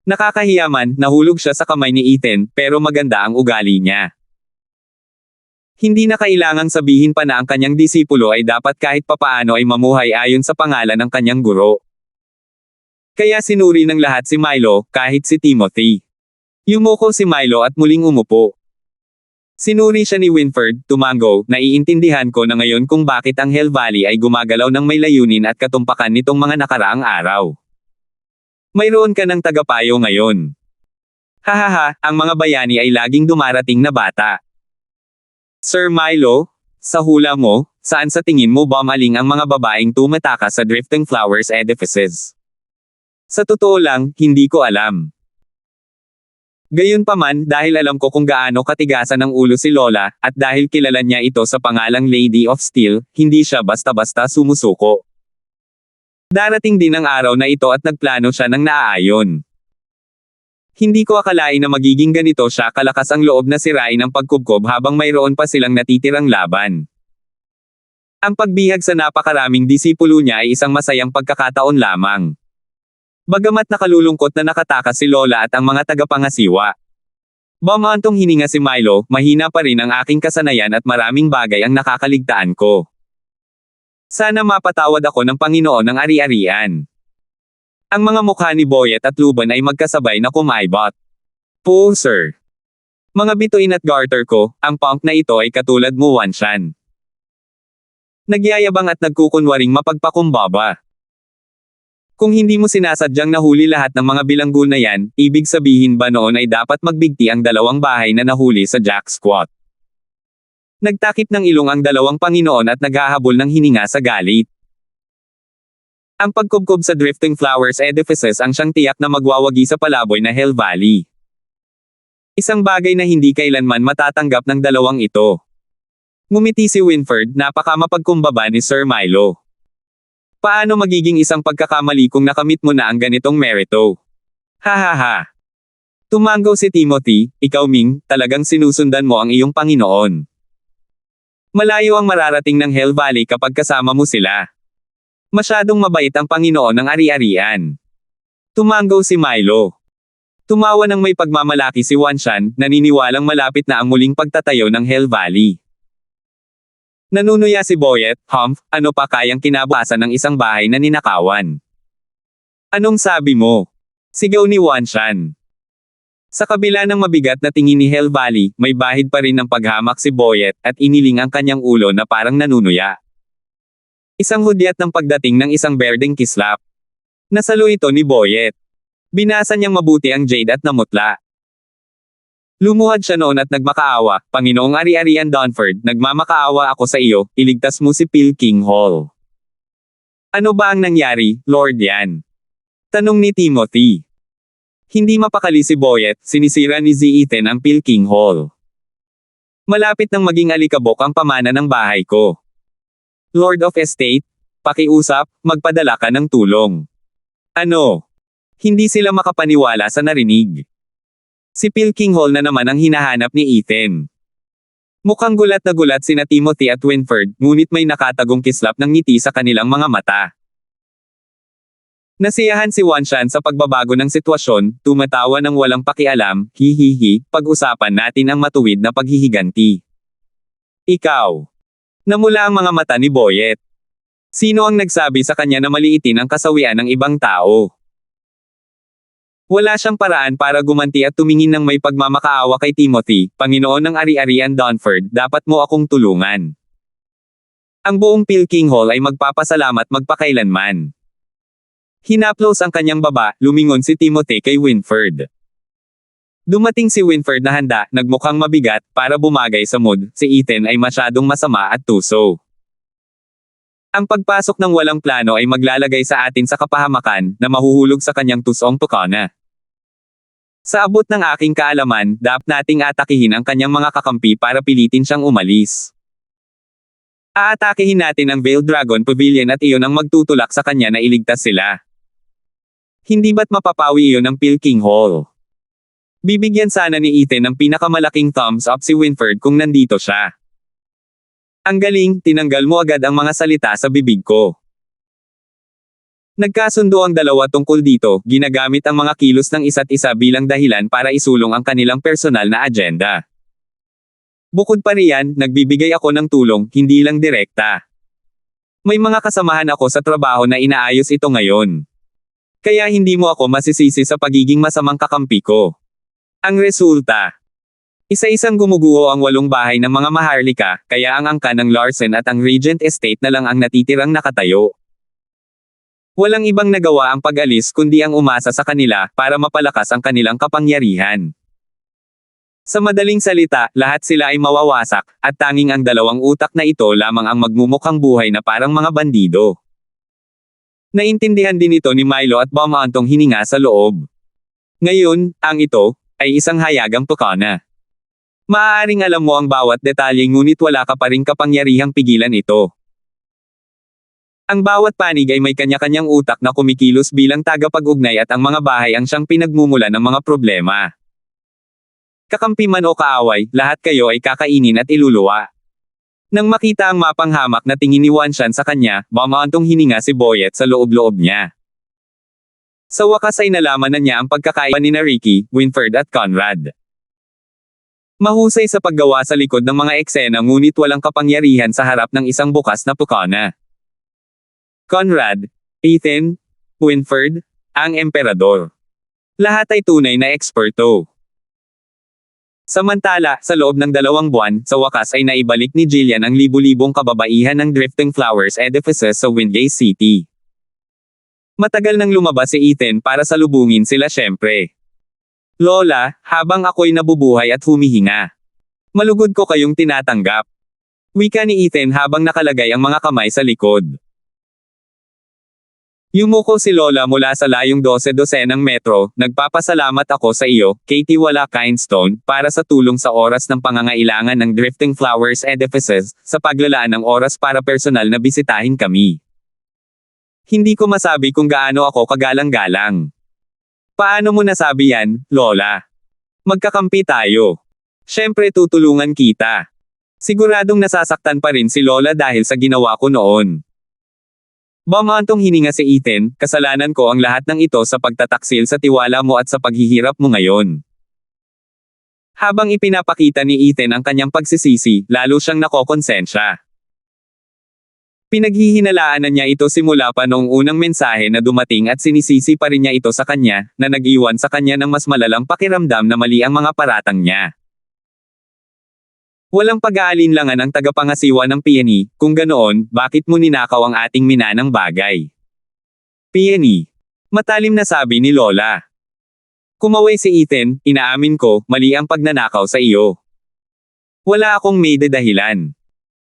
Nakakahiyaman, nahulog siya sa kamay ni Ethan, pero maganda ang ugali niya. Hindi na kailangang sabihin pa na ang kanyang disipulo ay dapat kahit papaano ay mamuhay ayon sa pangalan ng kanyang guro. Kaya sinuri ng lahat si Milo, kahit si Timothy. Yumuko si Milo at muling umupo. Sinuri siya ni Winford, tumango, naiintindihan ko na ngayon kung bakit ang Hell Valley ay gumagalaw ng may layunin at katumpakan nitong mga nakaraang araw. Mayroon ka ng tagapayo ngayon. Hahaha, ang mga bayani ay laging dumarating na bata. Sir Milo, sa hula mo, saan sa tingin mo bumaling ang mga babaeng tumatakas sa drifting flowers edifices? Sa totoo lang, hindi ko alam. Gayunpaman, dahil alam ko kung gaano katigasan ang ulo si Lola, at dahil kilala niya ito sa pangalang Lady of Steel, hindi siya basta-basta sumusuko. Darating din ang araw na ito at nagplano siya ng naaayon. Hindi ko akalain na magiging ganito siya kalakas ang loob na sirain ang pagkubkob habang mayroon pa silang natitirang laban. Ang pagbihag sa napakaraming disipulo niya ay isang masayang pagkakataon lamang. Bagamat nakalulungkot na nakatakas si Lola at ang mga tagapangasiwa. Bumantong hininga si Milo, mahina pa rin ang aking kasanayan at maraming bagay ang nakakaligtaan ko. Sana mapatawad ako ng Panginoon ng ari-arian. Ang mga mukha ni Boyet at Luban ay magkasabay na kumaibot. Po, sir. Mga bituin at garter ko, ang punk na ito ay katulad mo, Wanshan. Nagyayabang at nagkukunwaring mapagpakumbaba. Kung hindi mo sinasadyang nahuli lahat ng mga bilanggo na yan, ibig sabihin ba noon ay dapat magbigti ang dalawang bahay na nahuli sa Jack Squat? Nagtakip ng ilong ang dalawang Panginoon at naghahabol ng hininga sa galit. Ang pagkubkob sa drifting flowers edifices ang siyang tiyak na magwawagi sa palaboy na Hell Valley. Isang bagay na hindi kailanman matatanggap ng dalawang ito. Ngumiti si Winford, napaka mapagkumbaba ni Sir Milo. Paano magiging isang pagkakamali kung nakamit mo na ang ganitong merito? Hahaha. Tumango si Timothy, ikaw Ming, talagang sinusundan mo ang iyong Panginoon. Malayo ang mararating ng Hell Valley kapag kasama mo sila. Masyadong mabait ang Panginoon ng ari-arian. Tumanggaw si Milo. Tumawa ng may pagmamalaki si Wanshan, naniniwalang malapit na ang muling pagtatayo ng Hell Valley. Nanunuya si Boyet, Humph, ano pa kayang kinabukasan ng isang bahay na ninakawan? Anong sabi mo? Sigaw ni Wanshan. Sa kabila ng mabigat na tingin ni Hell Valley, may bahid pa rin ng paghamak si Boyet at iniling ang kanyang ulo na parang nanunuya. Isang hudyat ng pagdating ng isang berdeng kislap. Nasalo ito ni Boyet. Binasa niyang mabuti ang jade at namutla. Lumuhad siya noon at nagmakaawa, Panginoong Ari-Arian Donford, nagmamakaawa ako sa iyo, iligtas mo si Pilkington. Ano ba ang nangyari, Lord Yan? Tanong ni Timothy. Hindi mapakali si Boyet, sinisira ni Ethan ang Pilkington. Malapit nang maging alikabok ang pamana ng bahay ko. Lord of Estate, pakiusap, magpadala ka ng tulong. Ano? Hindi sila makapaniwala sa narinig. Si Pilkington na naman ang hinahanap ni Ethan. Mukhang gulat na gulat sina Timothy at Winford, ngunit may nakatagong kislap ng ngiti sa kanilang mga mata. Nasiyahan si Wanshan sa pagbabago ng sitwasyon, tumatawa ng walang pakialam, hihihi, pag-usapan natin ang matuwid na paghihiganti. Ikaw. Namula ang mga mata ni Boyet. Sino ang nagsabi sa kanya na maliitin ang kasawian ng ibang tao? Wala siyang paraan para gumanti at tumingin ng may pagmamakaawa kay Timothy, Panginoon ng Ari-Arian Donford, dapat mo akong tulungan. Ang buong Pilkington ay magpapasalamat magpakailanman. Hinaplos ang kanyang baba, lumingon si Timothy kay Winford. Dumating si Winford na handa, nagmukhang mabigat, para bumagay sa mood, si Ethan ay masyadong masama at tuso. Ang pagpasok ng walang plano ay maglalagay sa atin sa kapahamakan, na mahuhulog sa kanyang tusong tukana. Sa abot ng aking kaalaman, dapat nating atakihin ang kanyang mga kakampi para pilitin siyang umalis. Aatakihin natin ang Veiled Dragon Pavilion at iyon ang magtutulak sa kanya na iligtas sila. Hindi ba't mapapawi iyon ng Pilkington? Bibigyan sana ni Ethan ng pinakamalaking thumbs up si Winford kung nandito siya. Ang galing, tinanggal mo agad ang mga salita sa bibig ko. Nagkasundo ang dalawa tungkol dito, ginagamit ang mga kilos ng isa't isa bilang dahilan para isulong ang kanilang personal na agenda. Bukod pa riyan, nagbibigay ako ng tulong, hindi lang direkta. May mga kasamahan ako sa trabaho na inaayos ito ngayon. Kaya hindi mo ako masisisi sa pagiging masamang kakampi ko. Ang resulta. Isa-isang gumuguho ang 8 bahay ng mga Maharlika, kaya ang angka ng Larsen at ang Regent Estate na lang ang natitirang nakatayo. Walang ibang nagawa ang pag-alis kundi ang umasa sa kanila para mapalakas ang kanilang kapangyarihan. Sa madaling salita, lahat sila ay mawawasak, at tanging ang 2 utak na ito lamang ang magmumukhang buhay na parang mga bandido. Naintindihan din ito ni Milo at Beaumontong hininga sa loob. Ngayon, ang ito, ay isang hayagang tukana. Maaaring alam mo ang bawat detalye ngunit wala ka pa ring kapangyarihang pigilan ito. Ang bawat panig ay may kanya-kanyang utak na kumikilos bilang tagapag-ugnay at ang mga bahay ang siyang pinagmumulan ng mga problema. Kakampi man o kaaway, lahat kayo ay kakainin at iluluwa. Nang makita ang mapanghamak na tingin ni Wanshan sa kanya, Beaumontong hininga si Boyet sa loob-loob niya. Sa wakas ay nalaman na niya ang pagkakaiba ni Ricky, Winford at Conrad. Mahusay sa paggawa sa likod ng mga eksena ngunit walang kapangyarihan sa harap ng isang bukas na pukana. Conrad, Ethan, Winford, ang emperador. Lahat ay tunay na eksperto. Samantala, sa loob ng 2 buwan, sa wakas ay naibalik ni Jillian ang libu-libong kababaihan ng Drifting Flowers edifices sa Wingate City. Matagal nang lumabas si Ethan para salubungin sila syempre. Lola, habang ako'y nabubuhay at humihinga. Malugod ko kayong tinatanggap. Wika ni Ethan habang nakalagay ang mga kamay sa likod. Yumuko si Lola mula sa layong 12-12 ng metro, nagpapasalamat ako sa iyo, Katie Wala Kindstone, para sa tulong sa oras ng pangangailangan ng Drifting Flowers edifices, sa paglalaan ng oras para personal na bisitahin kami. Hindi ko masabi kung gaano ako kagalang-galang. Paano mo nasabi yan, Lola? Magkakampi tayo. Siyempre tutulungan kita. Siguradong nasasaktan pa rin si Lola dahil sa ginawa ko noon. Bumantong hininga si Ethan, kasalanan ko ang lahat ng ito sa pagtataksil sa tiwala mo at sa paghihirap mo ngayon. Habang ipinapakita ni Ethan ang kanyang pagsisisi, lalo siyang nakokonsensya. Pinaghihinalaanan niya ito simula pa noong unang mensahe na dumating at sinisisi pa rin niya ito sa kanya, na nag-iwan sa kanya ng mas malalang pakiramdam na mali ang mga paratang niya. Walang pag-aalinlangan ang tagapangasiwa ng PNE, kung ganoon, bakit mo ninakaw ang ating minanang bagay? PNE. Matalim na sabi ni Lola. Kumaway si Ethan, inaamin ko, mali ang pagnanakaw sa iyo. Wala akong may dahilan.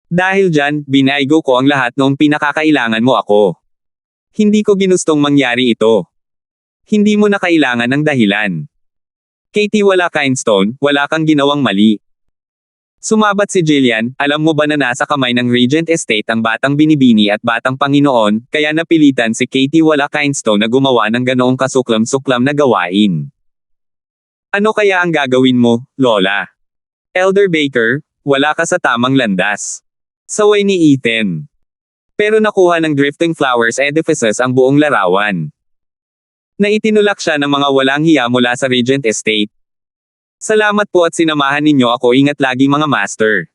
Dahil dyan, binaygo ko ang lahat noong pinakakailangan mo ako. Hindi ko ginustong mangyari ito. Hindi mo na kailangan ng dahilan. Katie wala Kindstone, wala kang ginawang mali. Sumabat si Jillian, alam mo ba na nasa kamay ng Regent Estate ang batang binibini at batang Panginoon, kaya napilitan si Katie wala Kindstone na gumawa ng ganoong kasuklam-suklam na gawain. Ano kaya ang gagawin mo, Lola? Elder Baker, wala ka sa tamang landas. Saway ni Ethan. Pero nakuha ng Drifting Flowers Edifices ang buong larawan. Naitinulak siya ng mga walang hiya mula sa Regent Estate. Salamat po at sinamahan ninyo ako, ingat lagi mga master.